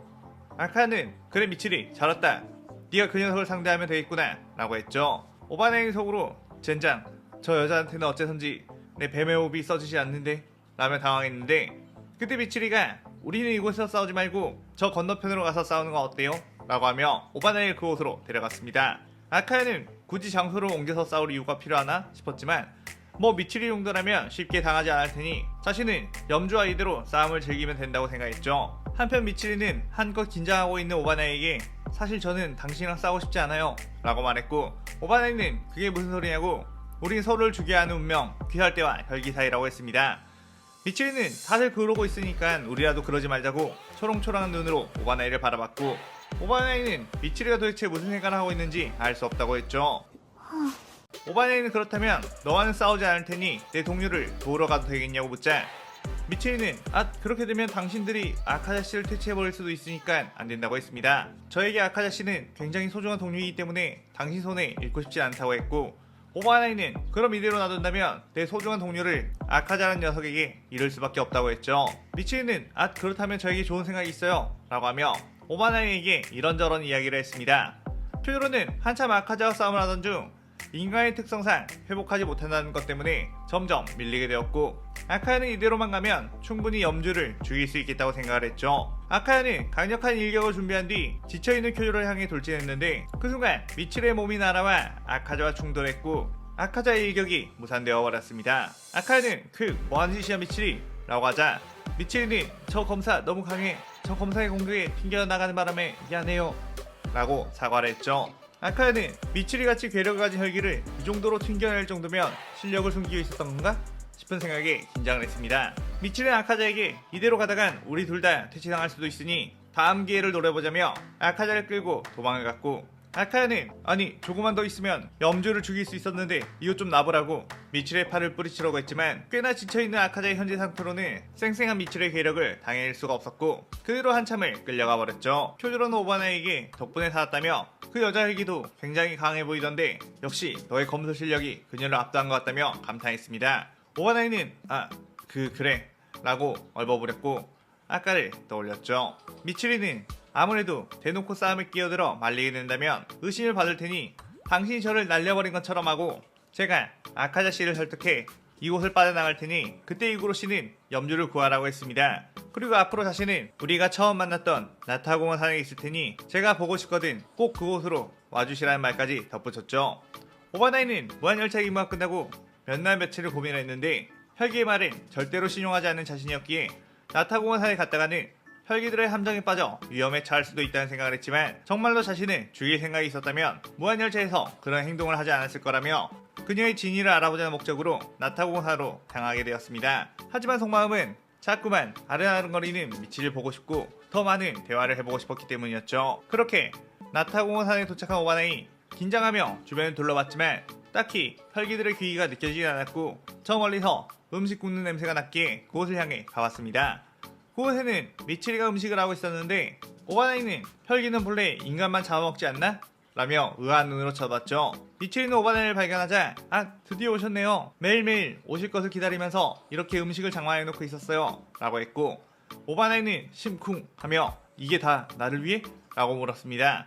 아카야는 그래 미치리 잘 왔다. 네가 그 녀석을 상대하면 되겠구나 라고 했죠. 오바나이 속으로 젠장 저 여자한테는 어째선지 내 뱀의 호흡이 써지지 않는데 라며 당황했는데 그때 미치리가 우리는 이곳에서 싸우지 말고 저 건너편으로 가서 싸우는 건 어때요? 라고 하며 오바나이를 그곳으로 데려갔습니다. 아카야는 굳이 장소를 옮겨서 싸울 이유가 필요하나 싶었지만 뭐 미치리 정도라면 쉽게 당하지 않을 테니 자신은 염주와 이대로 싸움을 즐기면 된다고 생각했죠. 한편 미치리는 한껏 긴장하고 있는 오바나이에게 사실 저는 당신이랑 싸우고 싶지 않아요 라고 말했고 오바나이는 그게 무슨 소리냐고 우린 서로를 죽여야 하는 운명 귀할 때와 혈기 사이라고 했습니다. 미치리는 다들 그러고 있으니까 우리라도 그러지 말자고 초롱초롱한 눈으로 오바나이를 바라봤고 오바나이는 미치리가 도대체 무슨 생각을 하고 있는지 알 수 없다고 했죠. 오바나이는 그렇다면 너와는 싸우지 않을 테니 내 동료를 도우러 가도 되겠냐고 묻자 미치리는 그렇게 되면 당신들이 아카자씨를 퇴치해버릴 수도 있으니까 안 된다고 했습니다. 저에게 아카자씨는 굉장히 소중한 동료이기 때문에 당신 손에 잃고 싶지 않다고 했고 오바나이는 그럼 이대로 놔둔다면 내 소중한 동료를 아카자라는 녀석에게 잃을 수밖에 없다고 했죠. 미치리는 그렇다면 저에게 좋은 생각이 있어요 라고 하며 오바나이에게 이런저런 이야기를 했습니다. 표로는 한참 아카자와 싸움을 하던 중 인간의 특성상 회복하지 못한다는 것 때문에 점점 밀리게 되었고 아카야는 이대로만 가면 충분히 염주를 죽일 수 있겠다고 생각을 했죠. 아카야는 강력한 일격을 준비한 뒤 지쳐있는 쿄조를 향해 돌진했는데 그 순간 미치리의 몸이 날아와 아카자와 충돌했고 아카자의 일격이 무산되어 버렸습니다. 아카야는 뭐하는 짓이야 미치리? 라고 하자 미치리는 저 검사 너무 강해. 저 검사의 공격에 튕겨나가는 바람에 미안해요 라고 사과를 했죠. 아카야는 미치리같이 괴력을 가진 혈기를 이 정도로 튕겨낼 정도면 실력을 숨기고 있었던 건가? 싶은 생각에 긴장을 했습니다. 미치리는 아카자에게 이대로 가다간 우리 둘 다 퇴치당할 수도 있으니 다음 기회를 노려보자며 아카자를 끌고 도망을 갔고 아카야는 아니 조금만 더 있으면 염주를 죽일 수 있었는데 이것 좀 놔보라고 미치리의 팔을 뿌리치려고 했지만 꽤나 지쳐있는 아카자의 현재 상태로는 쌩쌩한 미치리의 괴력을 당해낼 수가 없었고 그대로 한참을 끌려가 버렸죠. 쿄조로는 오바나에게 덕분에 살았다며 그 여자 혈기도 굉장히 강해 보이던데 역시 너의 검술 실력이 그녀를 압도한 것 같다며 감탄했습니다. 오바나이는 그래 라고 얼버무렸고 아까를 떠올렸죠. 미치리는 아무래도 대놓고 싸움에 끼어들어 말리게 된다면 의심을 받을 테니 당신이 저를 날려버린 것처럼 하고 제가 아카자 씨를 설득해 이곳을 빠져나갈 테니 그때 이구로 씨는 염주를 구하라고 했습니다. 그리고 앞으로 자신은 우리가 처음 만났던 나타공원 산에 있을 테니 제가 보고 싶거든 꼭 그곳으로 와주시라는 말까지 덧붙였죠. 오바나이는 무한열차 임무가 끝나고 몇 날 며칠을 고민했는데 혈기의 말은 절대로 신용하지 않는 자신이었기에 나타공원 산에 갔다가는 혈기들의 함정에 빠져 위험에 처할 수도 있다는 생각을 했지만 정말로 자신을 죽일 생각이 있었다면 무한열차에서 그런 행동을 하지 않았을 거라며 그녀의 진위를 알아보자는 목적으로 나타공사로 향하게 되었습니다. 하지만 속마음은 자꾸만 아른아른거리는 미치를 보고 싶고 더 많은 대화를 해보고 싶었기 때문이었죠. 그렇게 나타공원산에 도착한 오바나이 긴장하며 주변을 둘러봤지만 딱히 혈기들의 귀기가 느껴지지 않았고 저 멀리서 음식 굽는 냄새가 났기에 그곳을 향해 가봤습니다. 그곳에는 미치리가 음식을 하고 있었는데 오바나이는 혈기는 본래 인간만 잡아먹지 않나? 라며 의아한 눈으로 쳐다봤죠. 미치리는 오바나이를 발견하자 드디어 오셨네요. 매일매일 오실 것을 기다리면서 이렇게 음식을 장만해놓고 있었어요 라고 했고 오바나이는 심쿵 하며 이게 다 나를 위해? 라고 물었습니다.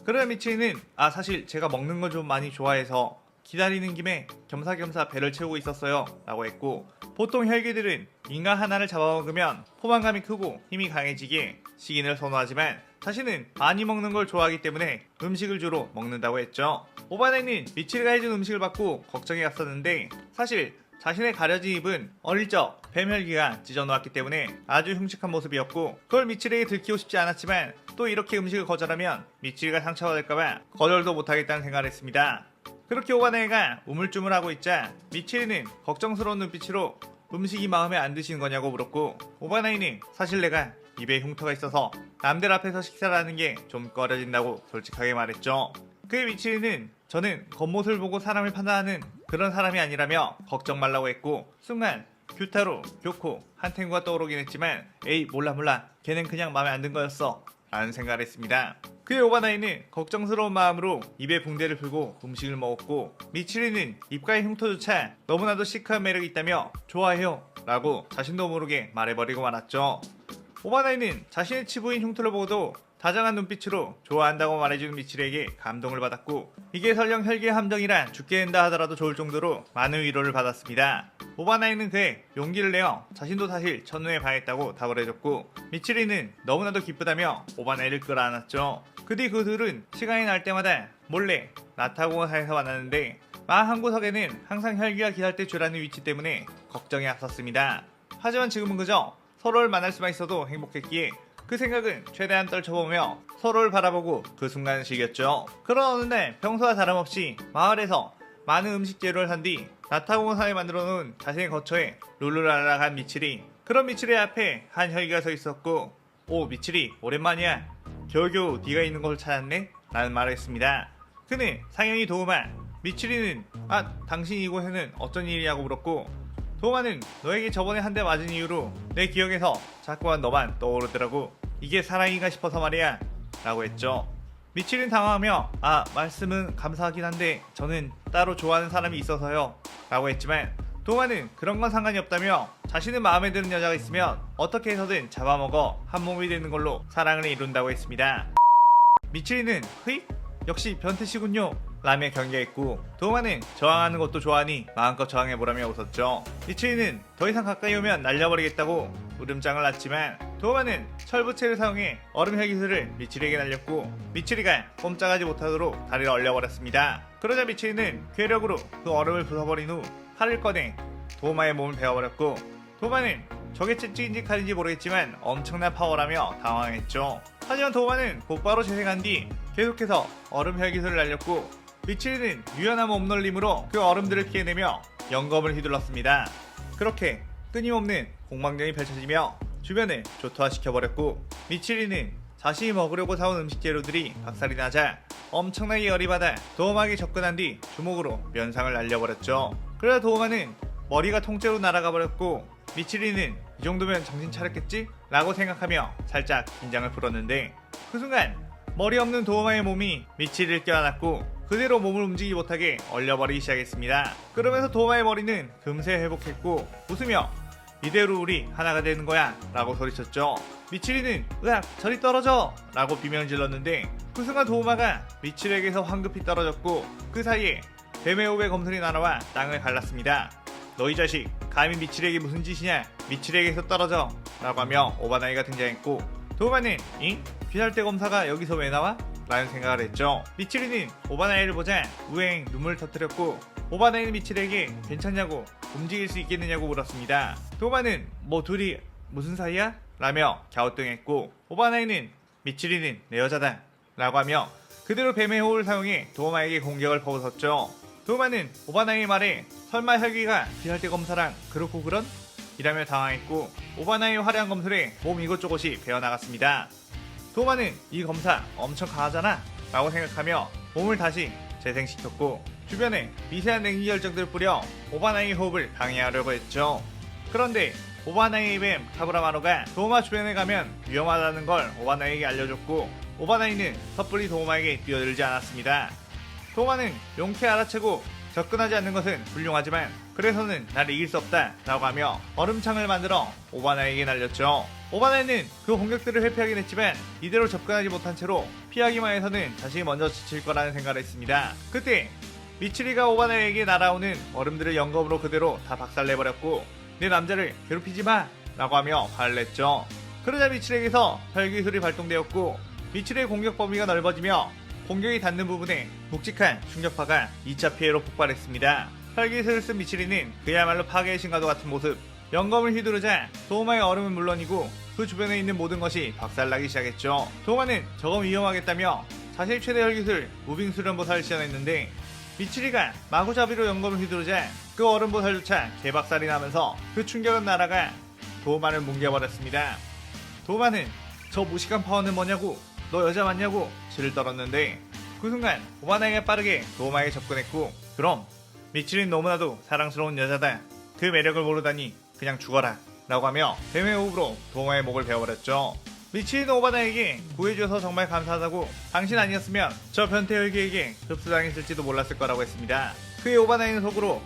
그러자 미치리는 사실 제가 먹는 걸 좀 많이 좋아해서 기다리는 김에 겸사겸사 배를 채우고 있었어요 라고 했고 보통 혈기들은 인간 하나를 잡아먹으면 포만감이 크고 힘이 강해지기에 식인을 선호하지만 자신은 많이 먹는 걸 좋아하기 때문에 음식을 주로 먹는다고 했죠. 오바나이는 미치리가 해준 음식을 받고 걱정이 갔었는데 사실 자신의 가려진 입은 어릴 적 뱀혈기가 찢어놓았기 때문에 아주 흉측한 모습이었고 그걸 미치리에게 들키고 싶지 않았지만 또 이렇게 음식을 거절하면 미치리가 상처가 될까봐 거절도 못하겠다는 생각을 했습니다. 그렇게 오바나이가 우물쭈물하고 있자 미치리는 걱정스러운 눈빛으로 음식이 마음에 안 드시는 거냐고 물었고 오바나이는 사실 내가 입에 흉터가 있어서 남들 앞에서 식사를 하는 게 좀 꺼려진다고 솔직하게 말했죠. 그의 미치리는 저는 겉모습을 보고 사람을 판단하는 그런 사람이 아니라며 걱정 말라고 했고, 순간 규타로, 교코, 한탱구가 떠오르긴 했지만 에이 몰라 걔는 그냥 마음에 안 든 거였어 라는 생각을 했습니다. 그의 오바나이는 걱정스러운 마음으로 입에 붕대를 풀고 음식을 먹었고, 미치리는 입가의 흉터조차 너무나도 시크한 매력이 있다며 좋아해요 라고 자신도 모르게 말해버리고 말았죠. 오바나이는 자신의 치부인 흉터를 보고도 다정한 눈빛으로 좋아한다고 말해주는 미치리에게 감동을 받았고, 이게 설령 혈기의 함정이라 죽게 된다 하더라도 좋을 정도로 많은 위로를 받았습니다. 오바나이는 그에 용기를 내어 자신도 사실 첫눈에 반했다고 답을 해줬고, 미치리는 너무나도 기쁘다며 오바나이를 끌어안았죠. 그 뒤 그 둘은 시간이 날 때마다 몰래 나타공원사에서 만났는데, 방 한 구석에는 항상 혈기가 기다릴 때 주라는 위치 때문에 걱정이 앞섰습니다. 하지만 지금은 그저 서로를 만날 수만 있어도 행복했기에 그 생각은 최대한 떨쳐보며 서로를 바라보고 그 순간을 즐겼죠. 그런 어느 날 평소와 다름없이 마을에서 많은 음식 재료를 산 뒤 나타공원사에 만들어 놓은 자신의 거처에 룰루랄라 간 미치리. 그런 미치리 앞에 한 혈기가 서 있었고, 오 미치리 오랜만이야. 겨우겨우 네가 있는 곳을 찾았네? 라는 말을 했습니다. 그는 상현이 도우마, 미치리는 당신 이곳에는 어쩐 일이냐고 물었고, 도우마는 너에게 저번에 한 대 맞은 이후로 내 기억에서 자꾸만 너만 떠오르더라고. 이게 사랑인가 싶어서 말이야 라고 했죠. 미치리는 당황하며 말씀은 감사하긴 한데 저는 따로 좋아하는 사람이 있어서요 라고 했지만, 도우마는 그런 건 상관이 없다며 자신은 마음에 드는 여자가 있으면 어떻게 해서든 잡아먹어 한 몸이 되는 걸로 사랑을 이룬다고 했습니다. 미치리는 흐익? 역시 변태시군요 라며 경계했고, 도우마는 저항하는 것도 좋아하니 마음껏 저항해보라며 웃었죠. 미치리는 더 이상 가까이 오면 날려버리겠다고 울음장을 놨지만, 도우마는 철부채를 사용해 얼음 혈기술을 미치리에게 날렸고, 미치리가 꼼짝하지 못하도록 다리를 얼려버렸습니다. 그러자 미치리는 괴력으로 그 얼음을 부숴버린 후 칼을 꺼내 도우마의 몸을 베어버렸고, 도우마는 저게 채찍인지 칼인지 모르겠지만 엄청난 파워라며 당황했죠. 하지만 도우마는 곧바로 재생한 뒤 계속해서 얼음 혈기술을 날렸고, 미치리는 유연한 몸놀림으로 그 얼음들을 피해내며 영검을 휘둘렀습니다. 그렇게 끊임없는 공방전이 펼쳐지며 주변을 조토화시켜버렸고, 미치리는 자신이 먹으려고 사온 음식 재료들이 박살이 나자 엄청나게 열이 받아 도우마에게 접근한 뒤 주먹으로 면상을 날려버렸죠. 그러다 도우마는 머리가 통째로 날아가 버렸고, 미치리는 이 정도면 정신 차렸겠지? 라고 생각하며 살짝 긴장을 풀었는데, 그 순간 머리 없는 도우마의 몸이 미치리를 껴안았고 그대로 몸을 움직이지 못하게 얼려버리기 시작했습니다. 그러면서 도우마의 머리는 금세 회복했고 웃으며 이대로 우리 하나가 되는 거야 라고 소리쳤죠. 미치리는 으악 저리 떨어져 라고 비명을 질렀는데, 그 순간 도우마가 미치리에게서 황급히 떨어졌고, 그 사이에 뱀의 호흡의 검술이 날아와 땅을 갈랐습니다. 너 이 자식 감히 미치리에게 무슨 짓이냐, 미치리에게서 떨어져 라고 하며 오바나이가 등장했고, 도우마는 잉? 귀살대 검사가 여기서 왜 나와? 라는 생각을 했죠. 미치리는 오바나이를 보자 우행 눈물을 터뜨렸고, 오바나이는 미치리에게 괜찮냐고 움직일 수 있겠느냐고 물었습니다. 도우마는 뭐 둘이 무슨 사이야? 라며 갸우뚱했고, 오바나이는 미치리는 내 여자다 라고 하며 그대로 뱀의 호흡을 사용해 도우마에게 공격을 퍼붓었죠. 도우마는 오바나이의 말에 설마 혈기가 귀살대 검사랑 그렇고 그런? 이라며 당황했고, 오바나이의 화려한 검술에 몸 이곳저곳이 베어나갔습니다. 도우마는 이 검사 엄청 강하잖아 라고 생각하며 몸을 다시 재생시켰고, 주변에 미세한 냉기 결정들을 뿌려 오바나이의 호흡을 방해하려고 했죠. 그런데 오바나이의 뱀 카브라마로가 도우마 주변에 가면 위험하다는 걸 오바나이에게 알려줬고, 오바나이는 섣불리 도우마에게 뛰어들지 않았습니다. 도우마는 용케 알아채고 접근하지 않는 것은 훌륭하지만 그래서는 날 이길 수 없다 라고 하며 얼음창을 만들어 오바나이에게 날렸죠. 오바나이는 그 공격들을 회피하긴 했지만 이대로 접근하지 못한 채로 피하기만 해서는 자신이 먼저 지칠 거라는 생각을 했습니다. 그때 미치리가 오바나이에게 날아오는 얼음들을 영검으로 그대로 다 박살내버렸고, 내 남자를 괴롭히지 마 라고 하며 화를 냈죠. 그러자 미치리에게서 혈기술이 발동되었고, 미치리의 공격 범위가 넓어지며 공격이 닿는 부분에 묵직한 충격파가 2차 피해로 폭발했습니다. 혈기술을 쓴 미치리는 그야말로 파괴의 신과도 같은 모습, 영검을 휘두르자 도우마의 얼음은 물론이고 그 주변에 있는 모든 것이 박살나기 시작했죠. 도우마는 저건 위험하겠다며 자신의 최대 혈기술 무빙 수련보살을 시연했는데, 미치리가 마구잡이로 영검을 휘두르자 그 얼음보살조차 개박살이 나면서 그 충격은 날아가 도우마를 뭉개버렸습니다. 도마는 저 무식한 파워는 뭐냐고, 너 여자 맞냐고 질을 떨었는데 그 순간 오바나이가 빠르게 도마에게 접근했고, 그럼 미칠은 너무나도 사랑스러운 여자다, 그 매력을 모르다니 그냥 죽어라 라고 하며 뱀의 호흡으로 도마의 목을 베어버렸죠. 미칠은 오바나에게 구해줘서 정말 감사하다고, 당신 아니었으면 저 변태 혈기에게 흡수당했을지도 몰랐을 거라고 했습니다. 그의 오바나이는 속으로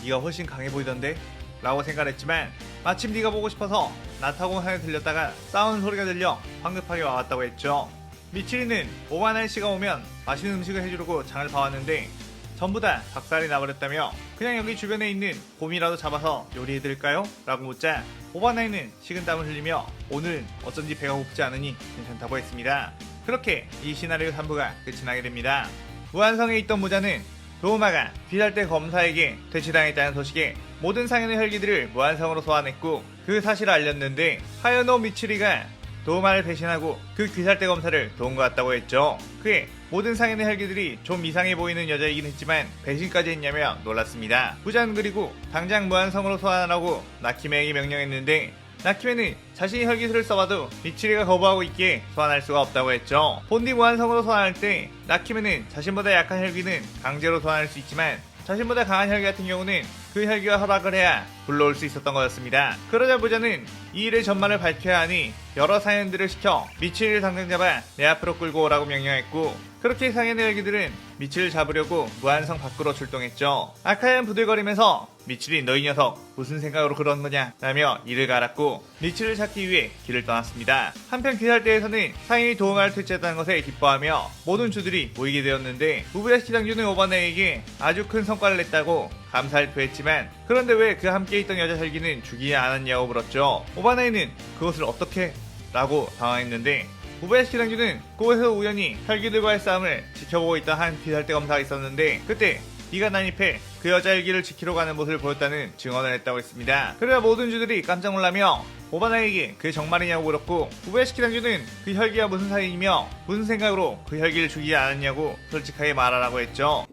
네가 훨씬 강해 보이던데? 라고 생각했지만 마침 네가 보고 싶어서 나타공산에 들렸다가 싸우는 소리가 들려 황급하게 와왔다고 했죠. 미칠이는 오바나이 씨가 오면 맛있는 음식을 해주려고 장을 봐왔는데 전부 다 박살이 나버렸다며 그냥 여기 주변에 있는 곰이라도 잡아서 요리해드릴까요? 라고 묻자 오바나이는 식은땀을 흘리며 오늘은 어쩐지 배가 고프지 않으니 괜찮다고 했습니다. 그렇게 이 시나리오 3부가 끝이 나게 됩니다. 무한성에 있던 무자는 도우마가 귀살대 검사에게 퇴치당했다는 소식에 모든 상현의 혈기들을 무한성으로 소환했고 그 사실을 알렸는데 하여노 미츠리가 도우마를 배신하고 그 귀살대 검사를 도운 것 같다고 했죠. 그의 모든 상현의 혈기들이 좀 이상해 보이는 여자이긴 했지만 배신까지 했냐며 놀랐습니다. 부자는 그리고 당장 무한성으로 소환하라고 나키메에게 명령했는데 나키메는 자신이 혈기술을 써봐도 미치리가 거부하고 있기에 소환할 수가 없다고 했죠. 본디 무한성으로 소환할 때 나키메는 자신보다 약한 혈기는 강제로 소환할 수 있지만 자신보다 강한 혈기 같은 경우는 그 혈기와 허락을 해야 불러올 수 있었던 거였습니다. 그러자 부자는 이 일의 전말을 밝혀야 하니 여러 상현들을 시켜 미치리를 당장 잡아 내 앞으로 끌고 오라고 명령했고, 그렇게 상현의 혈기들은 미치를 잡으려고 무한성 밖으로 출동했죠. 아카얀 부들거리면서 미치리 너희 녀석 무슨 생각으로 그런 거냐 라며 이를 갈았고 미치를 찾기 위해 길을 떠났습니다. 한편 귀살대에서는 상인이 도움을 퇴치했다는 것에 기뻐하며 모든 주들이 모이게 되었는데 우부야시키 당주는 오바나에게 아주 큰 성과를 냈다고 감사를 표했지만 그런데 왜 그 함께 있던 여자 혈기는 죽이지 않았냐고 물었죠. 오바나이는 그것을 어떻게? 라고 당황했는데 우부야시키 당주는 그곳에서 우연히 혈기들과의 싸움을 지켜보고 있던 한 귀살대 검사가 있었는데 그때 네가 난입해 그 여자 혈기를 지키러 가는 모습을 보였다는 증언을 했다고 했습니다. 그래야 모든 주들이 깜짝 놀라며 오바나에게 그게 정말이냐고 물었고 우부야시키 당주는 그 혈기와 무슨 사이이며 무슨 생각으로 그 혈기를 죽이지 않았냐고 솔직하게 말하라고 했죠.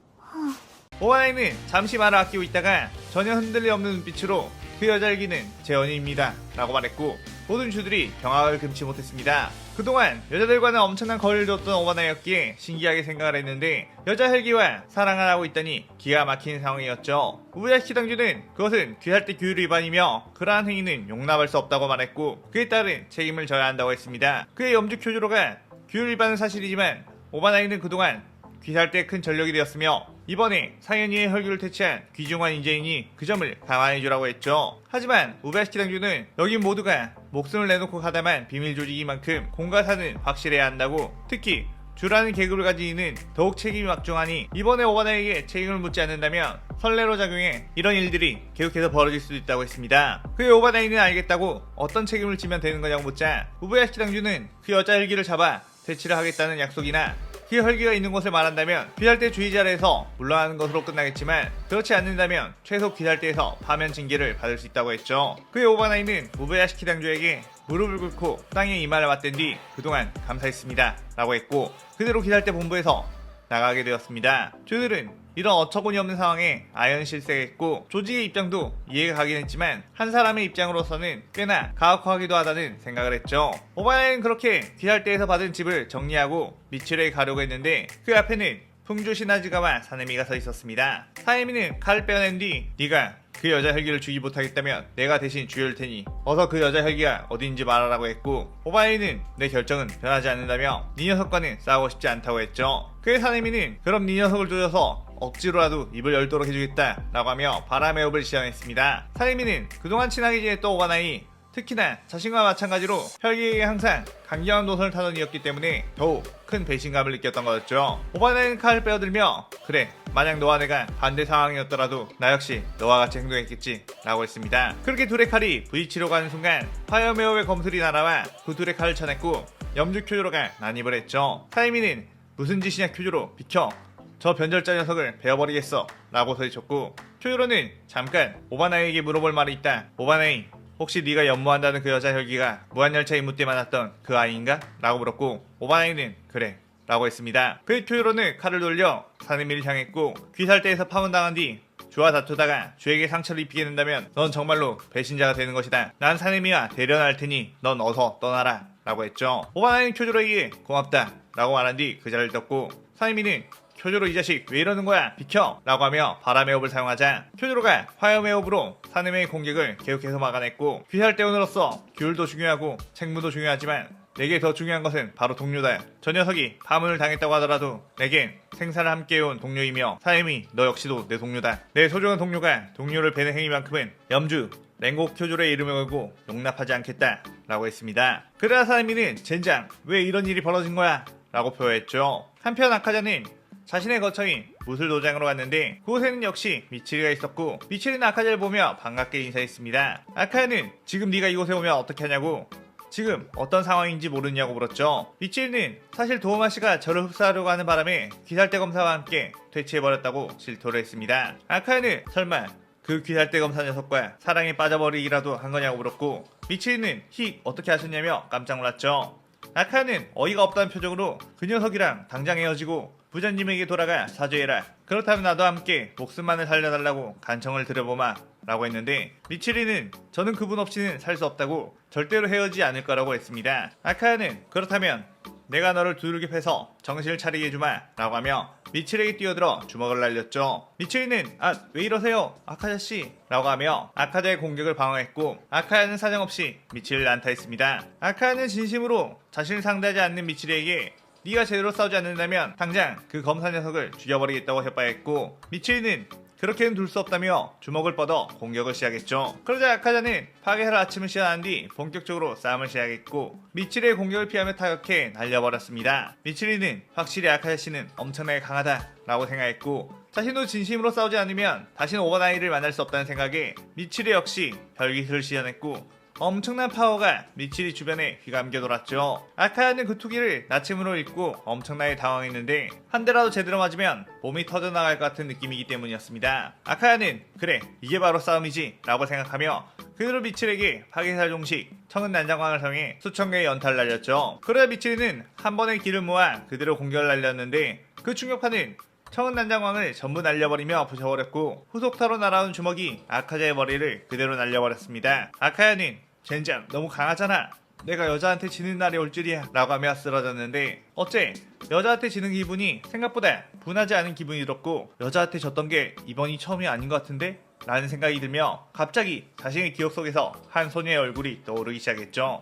오바나이는 잠시 말을 아끼고 있다가 전혀 흔들림 없는 눈빛으로 그 여자 혈기는 제 연인입니다 라고 말했고 모든 주들이 경악을 금치 못했습니다. 그동안 여자들과는 엄청난 거리를 뒀던 오바나이였기에 신기하게 생각을 했는데 여자 혈기와 사랑을 하고 있다니 기가 막힌 상황이었죠. 우부야시키 당주는 그것은 귀살대 규율 위반이며 그러한 행위는 용납할 수 없다고 말했고 그에 따른 책임을 져야 한다고 했습니다. 그의 염주 쿄조로가 규율 위반은 사실이지만 오바나이는 그동안 귀살대의 큰 전력이 되었으며 이번에 상현이의 혈기를 퇴치한 귀중한 인재이니 그 점을 감안해주라고 했죠. 하지만 우부야시키 당주는 여긴 모두가 목숨을 내놓고 가담한 비밀 조직인 만큼 공과사는 확실해야 한다고, 특히 주라는 계급을 가진 이는 더욱 책임이 막중하니 이번에 오바나에게 책임을 묻지 않는다면 선례로 작용해 이런 일들이 계속해서 벌어질 수도 있다고 했습니다. 그의 오바나이는 알겠다고 어떤 책임을 지면 되는 거냐고 묻자 우부야시키 당주는 그 여자 혈기를 잡아 퇴치를 하겠다는 약속이나 그 혈기가 있는 곳을 말한다면 귀살대 주의자에서 물러나는 것으로 끝나겠지만 그렇지 않는다면 최소 귀살대에서 파면 징계를 받을 수 있다고 했죠. 그의 오바나이는 우부야시키 당주에게 무릎을 꿇고 땅에 이마를 맞댄 뒤 그동안 감사했습니다 라고 했고 그대로 귀살대 본부에서 나가게 되었습니다. 주들은 이런 어처구니 없는 상황에 아연실색했고 조직의 입장도 이해가 가긴 했지만 한 사람의 입장으로서는 꽤나 가혹하기도 하다는 생각을 했죠. 오바나이는 그렇게 귀살대에서 받은 집을 정리하고 미칠에 가려고 했는데 그 앞에는 풍주 시나즈가와 사네미가 서 있었습니다. 사네미는 칼을 빼어낸 뒤 네가 그 여자 혈기를 죽이지 못하겠다면 내가 대신 죽여줄 테니 어서 그 여자 혈기가 어디인지 말하라고 했고 오바나이는 내 결정은 변하지 않는다며 네 녀석과는 싸우고 싶지 않다고 했죠. 그의 사네미는 그럼 네 녀석을 조져서 억지로라도 입을 열도록 해주겠다 라고 하며 바람의 호흡을 시전했습니다. 사네미는 그동안 친하게 지냈던 오바나이, 특히나 자신과 마찬가지로 혈기에게 항상 강경한 노선을 타던 이였기 때문에 더욱 큰 배신감을 느꼈던 거였죠. 오바나이는 칼을 빼어들며 그래 만약 너와 내가 반대 상황이었더라도 나 역시 너와 같이 행동했겠지 라고 했습니다. 그렇게 둘의 칼이 부딪히려고 하는 순간 파이어메어의 검술이 날아와 그 둘의 칼을 쳐냈고 염주 쿄조로가 난입을 했죠. 사이미는 무슨 짓이냐 쿄조로 비켜, 저 변절자 녀석을 베어버리겠어 라고 소리쳤고 쿄조로는 잠깐 오바나이에게 물어볼 말이 있다. 오바나이 혹시 네가 연모한다는 그 여자 혈기가 무한열차 임무 때 만났던 그 아이인가? 라고 물었고 오바나이는 그래 라고 했습니다. 그의 쿄조로는 칼을 돌려 사네미를 향했고 귀살대에서 파문당한 뒤 주와 다투다가 주에게 상처를 입히게 된다면 넌 정말로 배신자가 되는 것이다. 난 사내미와 대련할 테니 넌 어서 떠나라 라고 했죠. 오바나이는 쿄조로에게 고맙다 라고 말한 뒤 그 자리를 떴고, 사내미는 쿄조로 이 자식 왜 이러는 거야 비켜 라고 하며 바람의 호흡을 사용하자 쿄조로가 화염의 호흡으로 사내미의 공격을 계속해서 막아냈고, 귀살대원으로서 규율도 중요하고 책무도 중요하지만 내게 더 중요한 것은 바로 동료다. 저 녀석이 파문을 당했다고 하더라도 내겐 생사를 함께해온 동료이며, 사내미 너 역시도 내 동료다. 내 소중한 동료가 동료를 베는 행위만큼은 염주 랭고 쿄조로의 이름을 걸고 용납하지 않겠다 라고 했습니다. 그러나 사내미는 젠장 왜 이런 일이 벌어진 거야 라고 표했죠. 한편 아카자는 자신의 거처인 무술 도장으로 갔는데 그곳에는 역시 미치리가 있었고, 미치리는 아카자를 보며 반갑게 인사했습니다. 아카야는 지금 네가 이곳에 오면 어떻게 하냐고, 지금 어떤 상황인지 모르냐고 물었죠. 미치리는 사실 도우마 씨가 저를 흡수하려고 하는 바람에 귀살대 검사와 함께 퇴치해버렸다고 질투를 했습니다. 아카야는 설마 그 귀살대 검사 녀석과 사랑에 빠져버리기라도 한 거냐고 물었고, 미치리는 히 어떻게 하셨냐며 깜짝 놀랐죠. 아카야는 어이가 없다는 표정으로 그 녀석이랑 당장 헤어지고 부장님에게 돌아가 사죄해라. 그렇다면 나도 함께 목숨만을 살려달라고 간청을 드려보마 라고 했는데, 미치리는 저는 그분 없이는 살 수 없다고 절대로 헤어지지 않을 거라고 했습니다. 아카야는 그렇다면 내가 너를 두들겨 패서 정신을 차리게 해주마 라고 하며 미치리에게 뛰어들어 주먹을 날렸죠. 미치리는 왜 이러세요 아카자씨 라고 하며 아카자의 공격을 방어했고, 아카야는 사정없이 미치리를 난타했습니다. 아카야는 진심으로 자신을 상대하지 않는 미치리에게 네가 제대로 싸우지 않는다면 당장 그 검사 녀석을 죽여버리겠다고 협박했고, 미치리는 그렇게는 둘 수 없다며 주먹을 뻗어 공격을 시작했죠. 그러자 아카자는 파괴할 아침을 시작한 뒤 본격적으로 싸움을 시작했고, 미치리의 공격을 피하며 타격해 날려버렸습니다. 미치리는 확실히 아카자 씨는 엄청나게 강하다 라고 생각했고, 자신도 진심으로 싸우지 않으면 다시는 오바나이를 만날 수 없다는 생각에 미치리 역시 별기술을 시전했고, 엄청난 파워가 미치리 주변에 휘감겨 돌았죠. 아카야는 그 투기를 나침으로 읽고 엄청나게 당황했는데 한 대라도 제대로 맞으면 몸이 터져나갈 것 같은 느낌이기 때문이었습니다. 아카야는 그래 이게 바로 싸움이지 라고 생각하며 그대로 미치리에게 파괴살 종식 청은 난장광을 사용해 수천 개의 연타를 날렸죠. 그러자 미치리는 한 번에 기를 모아 그대로 공격을 날렸는데 그 충격파는 청은 난장광을 전부 날려버리며 부셔버렸고, 후속타로 날아온 주먹이 아카자의 머리를 그대로 날려버렸습니다. 아카야는 젠장 너무 강하잖아, 내가 여자한테 지는 날이 올 줄이야 라고 하며 쓰러졌는데, 어째 여자한테 지는 기분이 생각보다 분하지 않은 기분이 들었고, 여자한테 졌던 게 이번이 처음이 아닌 것 같은데? 라는 생각이 들며 갑자기 자신의 기억 속에서 한 소녀의 얼굴이 떠오르기 시작했죠.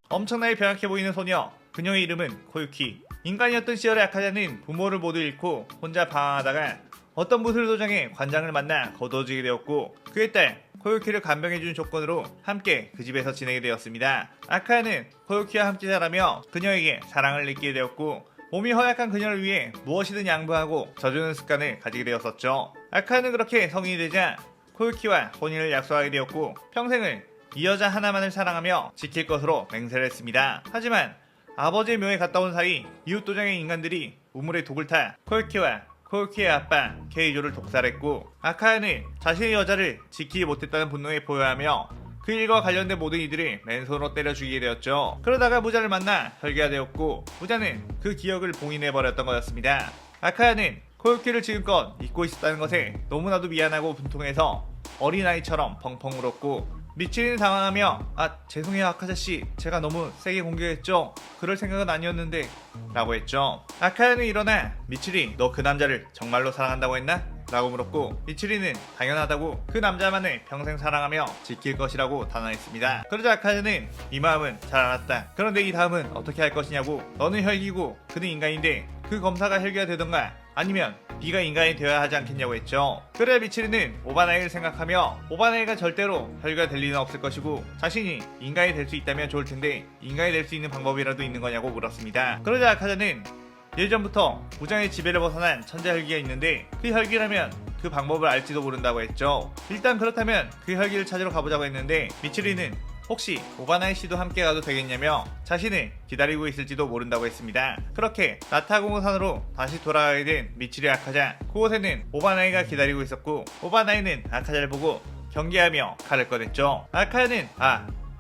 엄청나게 병약해 보이는 소녀, 그녀의 이름은 코유키. 인간이었던 시절의 아카자는 부모를 모두 잃고 혼자 방황하다가 어떤 무술 도장의 관장을 만나 거두어지게 되었고, 그의 딸 코유키를 간병해준 조건으로 함께 그 집에서 지내게 되었습니다. 아카야는 코유키와 함께 자라며 그녀에게 사랑을 느끼게 되었고, 몸이 허약한 그녀를 위해 무엇이든 양보하고 져주는 습관을 가지게 되었었죠. 아카야는 그렇게 성인이 되자 코유키와 혼인을 약속하게 되었고, 평생을 이 여자 하나만을 사랑하며 지킬 것으로 맹세를 했습니다. 하지만 아버지의 묘에 갔다 온 사이 이웃도장의 인간들이 우물에 독을 타 코유키와 코유키의 아빠 케이조를 독살했고, 아카야는 자신의 여자를 지키지 못했다는 분노에 보여하며 그 일과 관련된 모든 이들을 맨손으로 때려 죽이게 되었죠. 그러다가 무자를 만나 혈기가 되었고, 무자는 그 기억을 봉인해버렸던 거였습니다. 아카야는 코유키를 지금껏 잊고 있었다는 것에 너무나도 미안하고 분통해서 어린아이처럼 펑펑 울었고, 미치리는 당황하며 죄송해요 아카자씨, 제가 너무 세게 공격했죠. 그럴 생각은 아니었는데 라고 했죠. 아카야는 일어나 미치리 너 그 남자를 정말로 사랑한다고 했나? 라고 물었고, 미치리는 당연하다고 그 남자만을 평생 사랑하며 지킬 것이라고 단언했습니다. 그러자 아카야는 이 마음은 잘 알았다. 그런데 이 다음은 어떻게 할 것이냐고. 너는 혈기고 그는 인간인데 그 검사가 혈기가 되던가 아니면 네가 인간이 되어야 하지 않겠냐고 했죠. 그래 미치리는 오바나이를 생각하며 오바나이가 절대로 혈기가 될 리는 없을 것이고 자신이 인간이 될 수 있다면 좋을 텐데 인간이 될 수 있는 방법이라도 있는 거냐고 물었습니다. 그러자 아카자는 예전부터 무장의 지배를 벗어난 천재 혈기가 있는데 그 혈기라면 그 방법을 알지도 모른다고 했죠. 일단 그렇다면 그 혈기를 찾으러 가보자고 했는데 미치리는 혹시 오바나이 씨도 함께 가도 되겠냐며 자신을 기다리고 있을지도 모른다고 했습니다. 그렇게 나타공호산으로 다시 돌아가게 된 미치리 아카자. 그곳에는 오바나이가 기다리고 있었고 오바나이는 아카자를 보고 경계하며 칼을 꺼냈죠. 아카자는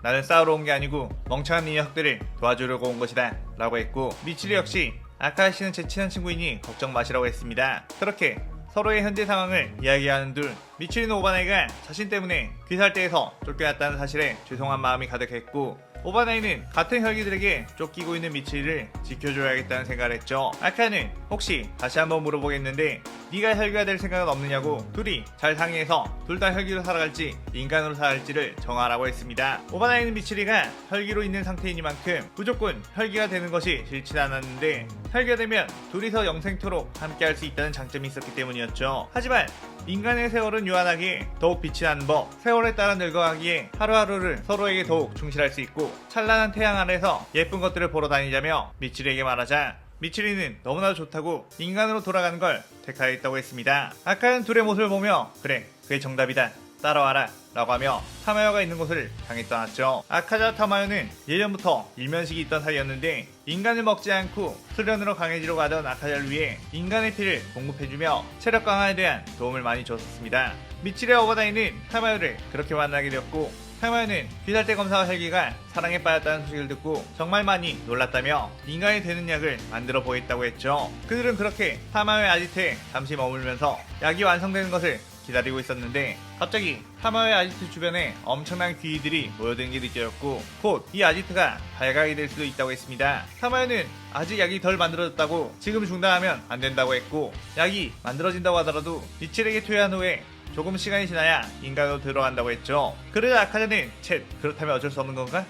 나는 싸우러 온 게 아니고 멍청한 이 녀석들을 도와주려고 온 것이다 라고 했고 미치리 역시 아카자 씨는 제 친한 친구이니 걱정 마시라고 했습니다. 그렇게 서로의 현재 상황을 이야기하는 둘. 미치리는 오바나이가 자신 때문에 귀살대에서 쫓겨났다는 사실에 죄송한 마음이 가득했고, 오바나이는 같은 혈기들에게 쫓기고 있는 미치리를 지켜줘야겠다는 생각을 했죠. 아카는 혹시 다시 한번 물어보겠는데 네가 혈기가 될 생각은 없느냐고 둘이 잘 상의해서 둘 다 혈기로 살아갈지 인간으로 살아갈지를 정하라고 했습니다. 오바나이는 미치리가 혈기로 있는 상태이니만큼 무조건 혈기가 되는 것이 싫지 않았는데, 혈기가 되면 둘이서 영생토록 함께할 수 있다는 장점이 있었기 때문이었죠. 하지만 인간의 세월은 유한하기에 더욱 빛이 나는 법, 세월에 따라 늙어가기에 하루하루를 서로에게 더욱 충실할 수 있고 찬란한 태양 아래서 예쁜 것들을 보러 다니자며 미치리에게 말하자 미치리는 너무나도 좋다고 인간으로 돌아가는 걸 택하였다고 했습니다. 아카는 둘의 모습을 보며 그래, 그게 정답이다, 따라와라 라고 하며 타마요가 있는 곳을 향해 떠났죠. 아카자와 타마요는 예전부터 일면식이 있던 사이였는데 인간을 먹지 않고 수련으로 강해지러 가던 아카자를 위해 인간의 피를 공급해주며 체력 강화에 대한 도움을 많이 줬었습니다. 미치리와 오바나이는 타마요를 그렇게 만나게 되었고, 타마요는 귀살대 검사와 혈기가 사랑에 빠졌다는 소식을 듣고 정말 많이 놀랐다며 인간이 되는 약을 만들어 보겠다고 했죠. 그들은 그렇게 타마요의 아지트에 잠시 머물면서 약이 완성되는 것을 기다리고 있었는데 갑자기 타마요의 아지트 주변에 엄청난 귀이들이 모여든 게 느껴졌고 곧 이 아지트가 발각이 될 수도 있다고 했습니다. 타마요는 아직 약이 덜 만들어졌다고 지금 중단하면 안 된다고 했고, 약이 만들어진다고 하더라도 미칠에게 투여한 후에 조금 시간이 지나야 인간으로 들어간다고 했죠. 그러자 아카자는 쳇, 그렇다면 어쩔 수 없는 건가?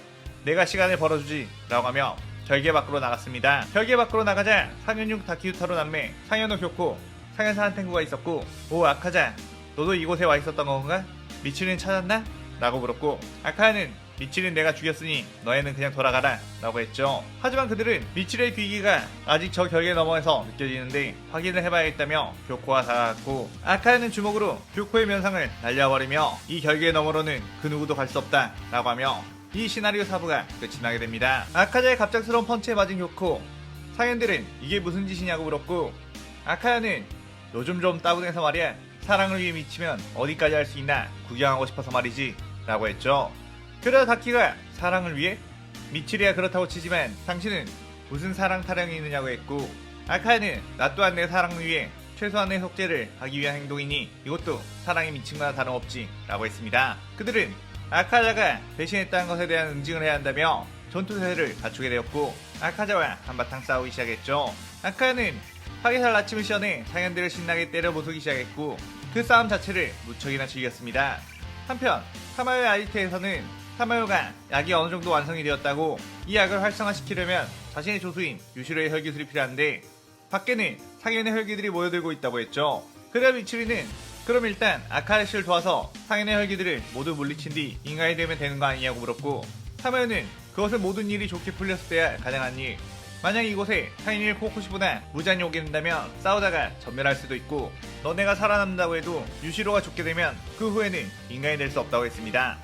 내가 시간을 벌어주지 라고 하며 결계 밖으로 나갔습니다. 결계 밖으로 나가자 상현육 다키우타로 남매 상현호 교코, 상현사 한탱구가 있었고, 오 아카자, 너도 이곳에 와 있었던 건가? 미치리는 찾았나? 라고 물었고, 아카는 미치리는 내가 죽였으니 너희는 그냥 돌아가라 라고 했죠. 하지만 그들은 미치리의 귀기가 아직 저 결계 너머에서 느껴지는데 확인을 해봐야겠다며 교코와 다가갔고, 아카는 주먹으로 교코의 면상을 날려버리며 이 결계 너머로는 그 누구도 갈 수 없다 라고 하며 이 시나리오 4부가 끝이 나게 됩니다. 아카자의 갑작스러운 펀치에 맞은 교코, 상현들은 이게 무슨 짓이냐고 물었고, 아카야는 요즘 좀 따분해서 말이야, 사랑을 위해 미치면 어디까지 할 수 있나 구경하고 싶어서 말이지 라고 했죠. 그러다 다키가 사랑을 위해? 미치리야 그렇다고 치지만 당신은 무슨 사랑 타령이 있느냐고 했고, 아카야는 나 또한 내 사랑을 위해 최소한의 속죄를 하기 위한 행동이니 이것도 사랑에 미친 거나 다름없지 라고 했습니다. 그들은 아카자가 배신했다는 것에 대한 응징을 해야 한다며 전투세를 갖추게 되었고, 아카자와 한바탕 싸우기 시작했죠. 아카야는 파괴살 아침을 시연해 상현들을 신나게 때려 부수기 시작했고 그 싸움 자체를 무척이나 즐겼습니다. 한편 타마요의 아지트에서는 타마요가 약이 어느 정도 완성이 되었다고 이 약을 활성화시키려면 자신의 조수인 유시로의 혈기술이 필요한데 밖에는 상현의 혈기들이 모여들고 있다고 했죠. 그래야 미치리는 그럼 일단 아카시를 도와서 상현의 혈기들을 모두 물리친 뒤 인간이 되면 되는 거 아니냐고 물었고, 타마요는 그것은 모든 일이 좋게 풀렸을 때야 가능한 일, 만약 이곳에 타이니를 코쿠시보다 무장이 오게 된다면 싸우다가 전멸할 수도 있고, 너네가 살아남는다고 해도 유시로가 죽게 되면 그 후에는 인간이 될 수 없다고 했습니다.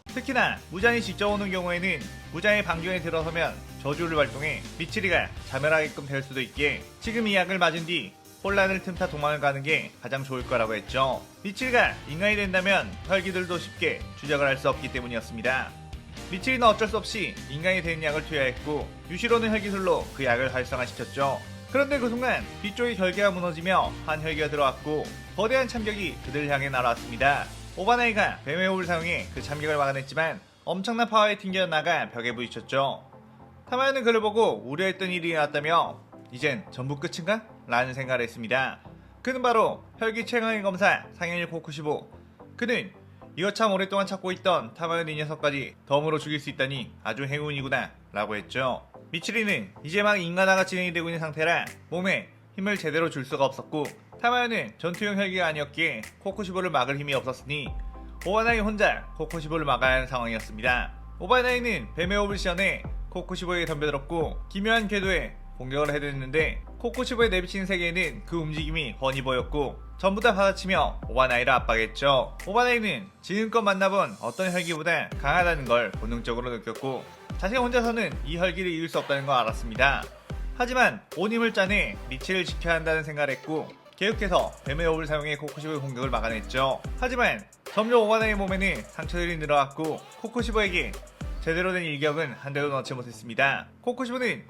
특히나 무장이 직접 오는 경우에는 무장의 반경에 들어서면 저주를 발동해 미치리가 자멸하게끔 될 수도 있기에 지금 이 약을 맞은 뒤 혼란을 틈타 도망을 가는 게 가장 좋을 거라고 했죠. 미치리가 인간이 된다면 혈기들도 쉽게 추적을 할 수 없기 때문이었습니다. 미치리는 어쩔 수 없이 인간이 된 약을 투여했고 유시로는 혈기술로 그 약을 활성화시켰죠. 그런데 그 순간 뒤쪽의 결계가 무너지며 한 혈기가 들어왔고 거대한 참격이 그들을 향해 날아왔습니다. 오바나이가 뱀의 호흡을 사용해 그 참격을 막아냈지만 엄청난 파워에 튕겨나가 벽에 부딪혔죠. 타마요는 그를 보고 우려했던 일이 일어났다며 이젠 전부 끝인가? 라는 생각을 했습니다. 그는 바로 혈기 최강의 검사 상현일 코쿠시보. 그는 이거 참 오랫동안 찾고 있던 타마요는 이 녀석까지 덤으로 죽일 수 있다니 아주 행운이구나 라고 했죠. 미치리는 이제 막 인간화가 진행이 되고 있는 상태라 몸에 힘을 제대로 줄 수가 없었고, 타마요는 전투용 혈기가 아니었기에 코쿠시보를 막을 힘이 없었으니 오바나이 혼자 코쿠시보를 막아야 하는 상황이었습니다. 오바나이는 뱀의 호흡을 시연해 코쿠시보에게 덤벼들었고 기묘한 궤도에 공격을 해댔는데 코쿠시보에 내비친 세계에는 그 움직임이 훤히 보였고 전부 다 받아치며 오바나이를 압박했죠. 오바나이는 지금껏 만나본 어떤 혈기보다 강하다는 걸 본능적으로 느꼈고 자신 혼자서는 이 혈기를 이길 수 없다는 걸 알았습니다. 하지만 온 힘을 짜내 미치를 지켜야 한다는 생각을 했고 계속해서 뱀의 호흡을 사용해 코쿠시보의 공격을 막아냈죠. 하지만 점점 오바나이의 몸에는 상처들이 늘어왔고 코쿠시보에게 제대로 된 일격은 한 대도 넣지 못했습니다. 코쿠시보는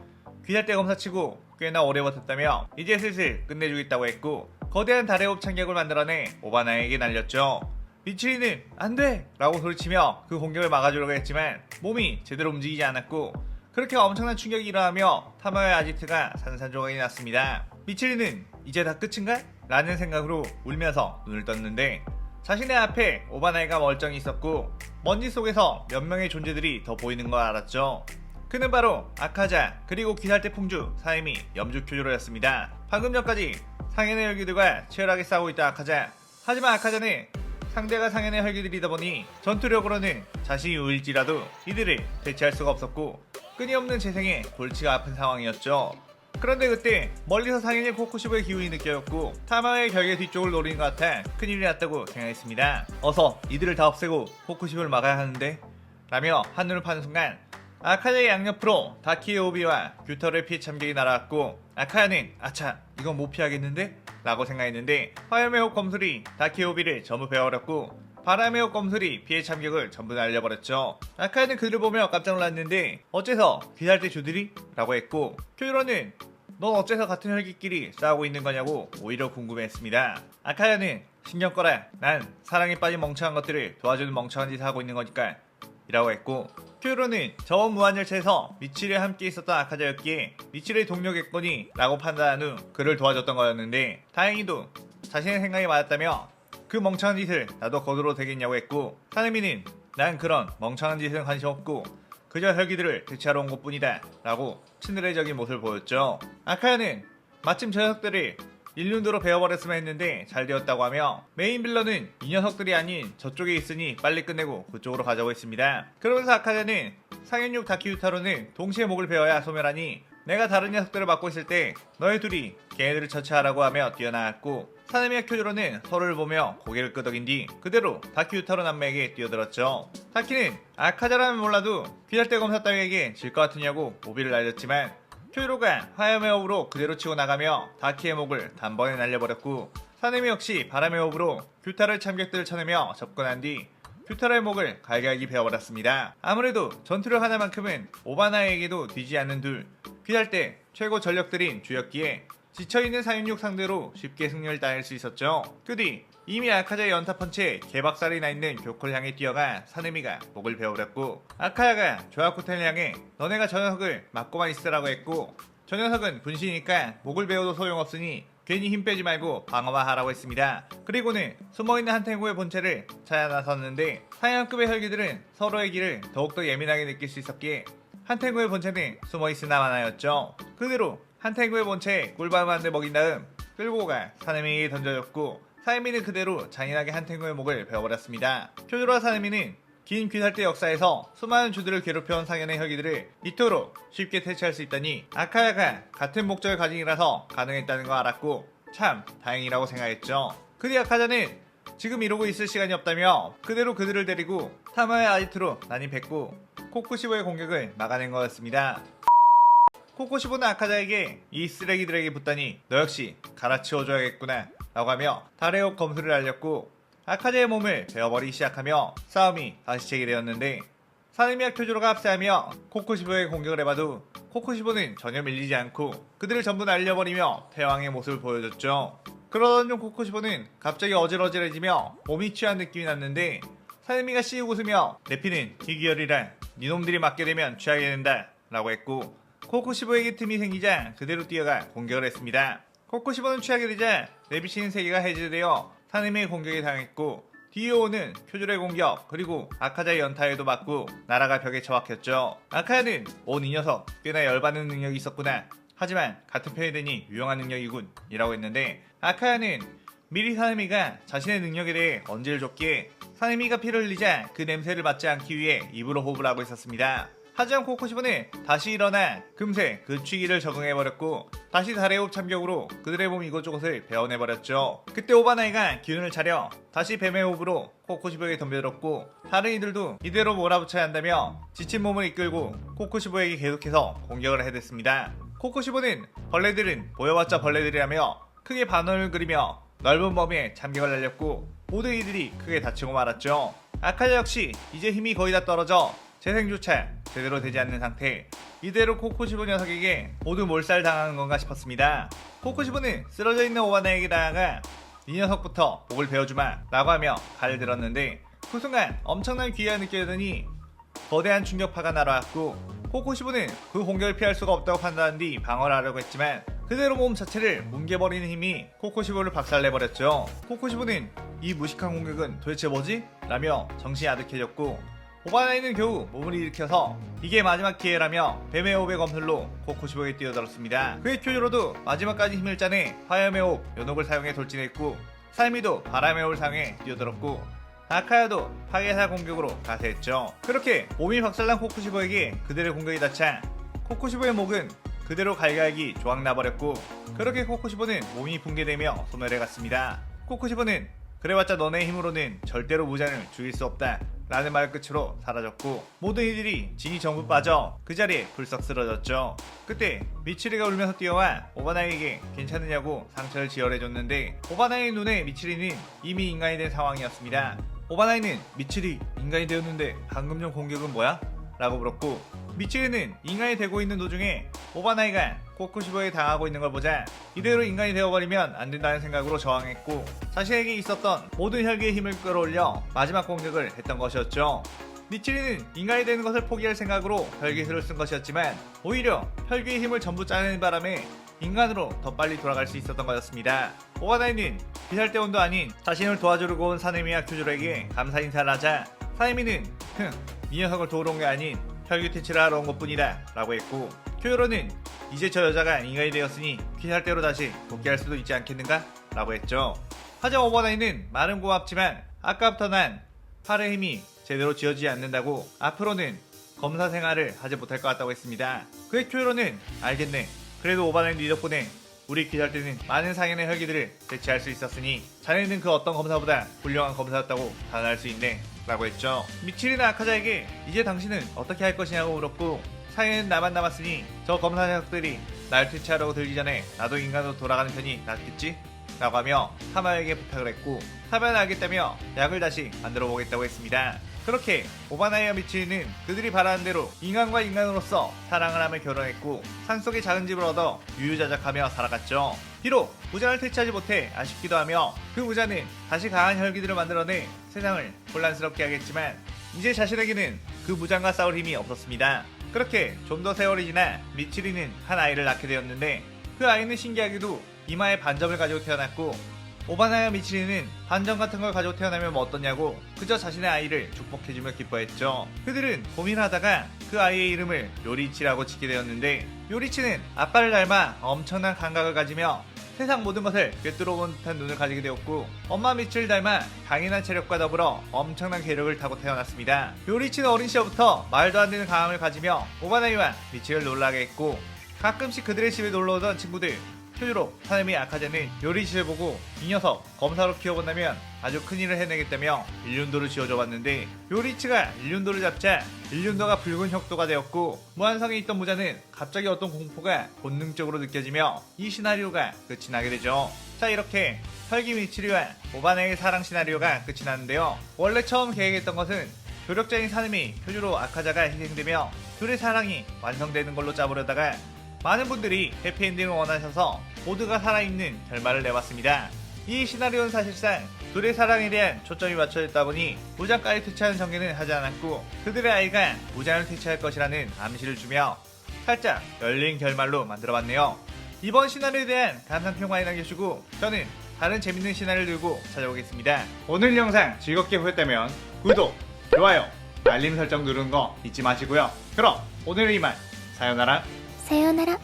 귀살대 검사치고 꽤나 오래 버텼다며 이제 슬슬 끝내주겠다고 했고 거대한 달의 호흡 창격을 만들어내 오바나에게 날렸죠. 미츠리는 안돼! 라고 소리치며 그 공격을 막아주려고 했지만 몸이 제대로 움직이지 않았고 그렇게 엄청난 충격이 일어나며 타마의 아지트가 산산조각이 났습니다. 미츠리는 이제 다 끝인가? 라는 생각으로 울면서 눈을 떴는데 자신의 앞에 오바나이가 멀쩡히 있었고 먼지 속에서 몇 명의 존재들이 더 보이는 걸 알았죠. 그는 바로 아카자 그리고 귀살대 풍주 사이미 염주 교조로였습니다. 방금 전까지 상현의 혈기들과 치열하게 싸우고 있던 아카자. 하지만 아카자는 상대가 상현의 혈기들이다 보니 전투력으로는 자신이 우일지라도 이들을 대체할 수가 없었고 끊임없는 재생에 골치가 아픈 상황이었죠. 그런데 그때 멀리서 상현의 코쿠시보의 기운이 느껴졌고 타마의 결계 뒤쪽을 노리는 것 같아 큰일이 났다고 생각했습니다. 어서 이들을 다 없애고 코쿠시보를 막아야 하는데 라며 한눈을 파는 순간 아카야의 양옆으로 다키의 오비와 규터의 피해 참격이 날아왔고 아카야는 아차 이건 못 피하겠는데? 라고 생각했는데 화염의 호흡 검술이 다키의 오비를 전부 베어버렸고 바람의 호흡 검술이 피해 참격을 전부 날려버렸죠. 아카야는 그를 보며 깜짝 놀랐는데 어째서 귀살대 주들이? 라고 했고 큐로는 넌 어째서 같은 혈기끼리 싸우고 있는 거냐고 오히려 궁금해했습니다. 아카야는 신경 꺼라. 난 사랑에 빠진 멍청한 것들을 도와주는 멍청한 짓을 하고 있는 거니까 이라고 했고 큐로는 저번 무한열차에서 미치리와 함께 있었던 아카자였기에 미치리의 동료겠거니 라고 판단한 후 그를 도와줬던 거였는데 다행히도 자신의 생각이 맞았다며 그 멍청한 짓을 나도 거두러 되겠냐고 했고 사네미는 난 그런 멍청한 짓은 관심 없고 그저 혈기들을 대체하러 온 것뿐이다 라고 친근해적인 모습을 보였죠. 아카야는 마침 저 녀석들을 일륜도로 베어버렸으면 했는데 잘 되었다고 하며 메인 빌런은 이 녀석들이 아닌 저쪽에 있으니 빨리 끝내고 그쪽으로 가자고 했습니다. 그러면서 아카자는 상현육 다키유타로는 동시에 목을 베어야 소멸하니 내가 다른 녀석들을 맡고 있을 때 너희 둘이 걔네들을 처치하라고 하며 뛰어나왔고 사네미와 쿄조로는 서로를 보며 고개를 끄덕인 뒤 그대로 다키유타로 남매에게 뛰어들었죠. 다키는 아카자라면 몰라도 귀살대 검사 따위에게 질 것 같으냐고 오비를 날렸지만 쿄조로가 화염의 호흡으로 그대로 치고 나가며 다키의 목을 단번에 날려버렸고 사네미 역시 바람의 호흡으로 규타를 참격들을 쳐내며 접근한 뒤 규타의 목을 갈갈기 베어버렸습니다. 아무래도 전투력 하나만큼은 오바나에게도 뒤지 않는 둘 귀살대 최고 전력들인 주였기에 지쳐있는 사윤육 상대로 쉽게 승리를 따낼 수 있었죠. 그 뒤 이미 아카자의 연타펀치에 개박살이 나있는 교코를 향해 뛰어가 사네미가 목을 베어버렸고 아카야가 조야코텐을 향해 너네가 저 녀석을 막고만 있으라고 했고 저 녀석은 분신이니까 목을 베어도 소용없으니 괜히 힘 빼지 말고 방어만 하라고 했습니다. 그리고는 숨어있는 한탱구의 본체를 찾아 나섰는데 상향급의 혈기들은 서로의 길을 더욱더 예민하게 느낄 수 있었기에 한탱구의 본체는 숨어있으나 마나였죠. 그대로 한탱구의 본체에 꿀밤을 한 대 먹인 다음 끌고 가 사네미에게 던져줬고 사네미는 그대로 잔인하게 한탱구의 목을 베어버렸습니다. 쿄조로와 사네미는 긴 귀살대 역사에서 수많은 주들을 괴롭혀온 상현의 혈기들을 이토록 쉽게 퇴치할 수 있다니 아카야가 같은 목적을 가진 이라서 가능했다는 거 알았고 참 다행이라고 생각했죠. 그 뒤 아카자는 지금 이러고 있을 시간이 없다며 그대로 그들을 데리고 타마의 아지트로 난입했고 코쿠시보의 공격을 막아낸 거였습니다. 코쿠시보는 아카자에게 이 쓰레기들에게 붙다니 너 역시 갈아치워줘야겠구나 라고 하며 달의 호흡 검술을 알렸고 아카자의 몸을 베어버리기 시작하며 싸움이 다시 재개되었는데 사네미와 쿄조로가 합세하며 코쿠시보의 공격을 해봐도 코쿠시보는 전혀 밀리지 않고 그들을 전부 날려버리며 패왕의 모습을 보여줬죠. 그러던 중 코쿠시보는 갑자기 어질어질해지며 몸이 취한 느낌이 났는데 사네미가 씩 웃으며 내피는 희귀혈이라 니놈들이 맞게 되면 취하게 된다 라고 했고 코쿠시보에게 틈이 생기자 그대로 뛰어가 공격을 했습니다. 코쿠시보는 취하게 되자 내비치는 세계가 해제되어 사네미의 공격에 당했고 뒤에 오는 쿄조로의 공격 그리고 아카자의 연타에도 맞고 나라가 벽에 처박혔죠. 아카야는 이 녀석 꽤나 열받는 능력이 있었구나. 하지만 같은 편이 되니 유용한 능력이군 이라고 했는데 아카야는 미리 사네미가 자신의 능력에 대해 언지를 줬기에 사네미가 피를 흘리자 그 냄새를 맡지 않기 위해 입으로 호흡을 하고 있었습니다. 하지만 코쿠시보는 다시 일어나 금세 그 취기를 적응해버렸고 다시 달의 호흡 참격으로 그들의 몸 이곳저곳을 베어내버렸죠. 그때 오바나이가 기운을 차려 다시 뱀의 호흡으로 코쿠시보에게 덤벼들었고 다른 이들도 이대로 몰아붙여야 한다며 지친 몸을 이끌고 코쿠시보에게 계속해서 공격을 해댔습니다. 코쿠시보는 벌레들은 보여봤자 벌레들이라며 크게 반원을 그리며 넓은 범위에 참격을 날렸고 모든 이들이 크게 다치고 말았죠. 아카자 역시 이제 힘이 거의 다 떨어져 재생조차 제대로 되지 않는 상태. 이대로 코쿠시보 녀석에게 모두 몰살당하는 건가 싶었습니다. 코코시보는 쓰러져 있는 오바나에게 다가가 이 녀석부터 목을 베어주마 라고 하며 칼을 들었는데 그 순간 엄청난 기회가 느껴지더니 거대한 충격파가 날아왔고 코코시보는 그 공격을 피할 수가 없다고 판단한 뒤 방어를 하려고 했지만 그대로 몸 자체를 뭉개버리는 힘이 코코시보를 박살내버렸죠. 코코시보는 이 무식한 공격은 도대체 뭐지? 라며 정신이 아득해졌고 오바나이는 겨우 몸을 일으켜서 이게 마지막 기회라며 뱀의 호흡의 검술로 코코시보에 뛰어들었습니다. 그의 표류로도 마지막까지 힘을 짜내 화염의 호흡, 연옥을 사용해 돌진했고 살미도 바람의 호흡을 사용해 뛰어들었고 아카야도 파괴사 공격으로 가세했죠. 그렇게 몸이 박살난 코코시보에게 그들의 공격이 닿자 코코시보의 목은 그대로 갈갈기 조각나버렸고 그렇게 코코시보는 몸이 붕괴되며 소멸해 갔습니다. 코코시보는 그래봤자 너네 힘으로는 절대로 무장을 죽일 수 없다 라는 말을 끝으로 사라졌고 모든 이들이 진이 전부 빠져 그 자리에 불썩 쓰러졌죠. 그때 미치리가 울면서 뛰어와 오바나이에게 괜찮으냐고 상처를 지혈해줬는데 오바나이의 눈에 미치리는 이미 인간이 된 상황이었습니다. 오바나이는 미치리 인간이 되었는데 방금 전 공격은 뭐야? 라고 물었고 미치리는 인간이 되고 있는 도중에 오바나이가 코코시보에 당하고 있는 걸 보자 이대로 인간이 되어버리면 안 된다는 생각으로 저항했고 자신에게 있었던 모든 혈기의 힘을 끌어올려 마지막 공격을 했던 것이었죠. 미치리는 인간이 되는 것을 포기할 생각으로 혈기술을 쓴 것이었지만 오히려 혈기의 힘을 전부 짜내는 바람에 인간으로 더 빨리 돌아갈 수 있었던 것이었습니다. 오바나이는 비살대원도 아닌 자신을 도와주려고 온 사네미와 큐조로에게 감사 인사를 하자 사네미는 이 녀석을 도우러 온 게 아닌 혈기 퇴치를 하러 온 것뿐이다 라고 했고 큐조로는 이제 저 여자가 인간이 되었으니 비살대로 다시 복귀할 수도 있지 않겠는가? 라고 했죠. 하지만 오바나이는 말은 고맙지만 아까부터 난 팔의 힘이 제대로 쥐어지지 않는다고 앞으로는 검사 생활을 하지 못할 것 같다고 했습니다. 그의 큐조로는 알겠네. 그래도 오바나이 네 덕분에 우리 귀할 때는 많은 상인의 혈기들을 대체할 수 있었으니 자네는 그 어떤 검사보다 훌륭한 검사였다고 단언할 수 있네 라고 했죠. 미치리나 아카자에게 이제 당신은 어떻게 할 것이냐고 물었고 상인은 나만 남았으니 저 검사 녀석들이 날 퇴치하려고 들기 전에 나도 인간으로 돌아가는 편이 낫겠지? 라고 하며 타마에게 부탁을 했고 타마는 알겠다며 약을 다시 만들어 보겠다고 했습니다. 그렇게 오바나이와 미치리는 그들이 바라는 대로 인간과 인간으로서 사랑을 하며 결혼했고 산속에 작은 집을 얻어 유유자적하며 살아갔죠. 비록 무장을 퇴치하지 못해 아쉽기도 하며 그 무자는 다시 강한 혈기들을 만들어내 세상을 혼란스럽게 하겠지만 이제 자신에게는 그 무장과 싸울 힘이 없었습니다. 그렇게 좀 더 세월이 지나 미치리는 한 아이를 낳게 되었는데 그 아이는 신기하게도 이마에 반점을 가지고 태어났고 오바나이와 미치리는 반점 같은 걸 가지고 태어나면 뭐 어떠냐고 그저 자신의 아이를 축복해주며 기뻐했죠. 그들은 고민을 하다가 그 아이의 이름을 요리치라고 짓게 되었는데 요리치는 아빠를 닮아 엄청난 감각을 가지며 세상 모든 것을 꿰뚫어본 듯한 눈을 가지게 되었고 엄마 미치를 닮아 강인한 체력과 더불어 엄청난 괴력을 타고 태어났습니다. 요리치는 어린 시절부터 말도 안 되는 강함을 가지며 오바나이와 미치를 놀라게 했고 가끔씩 그들의 집에 놀러오던 친구들 큐조로, 사네미, 아카제는 요리치를 보고 이 녀석 검사로 키워본다면 아주 큰일을 해내겠다며 일륜도를 지어줘봤는데 요리치가 일륜도를 잡자 일륜도가 붉은 혁도가 되었고 무한성에 있던 무자는 갑자기 어떤 공포가 본능적으로 느껴지며 이 시나리오가 끝이 나게 되죠. 자 이렇게 혈기 미치리와 오바나의 사랑 시나리오가 끝이 나는데요. 원래 처음 계획했던 것은 조력자인 사네미, 큐조로, 아카자가 희생되며 둘의 사랑이 완성되는 걸로 짜보려다가 많은 분들이 해피엔딩을 원하셔서 모두가 살아있는 결말을 내봤습니다. 이 시나리오는 사실상 둘의 사랑에 대한 초점이 맞춰졌다 보니 무장까지 퇴치하는 전개는 하지 않았고 그들의 아이가 무장을 퇴치할 것이라는 암시를 주며 살짝 열린 결말로 만들어봤네요. 이번 시나리오에 대한 감상평 많이 남겨주시고 저는 다른 재밌는 시나리오를 들고 찾아오겠습니다. 오늘 영상 즐겁게 보셨다면 구독, 좋아요, 알림 설정 누르는 거 잊지 마시고요. 그럼 오늘은 이만 사요나라.さようなら。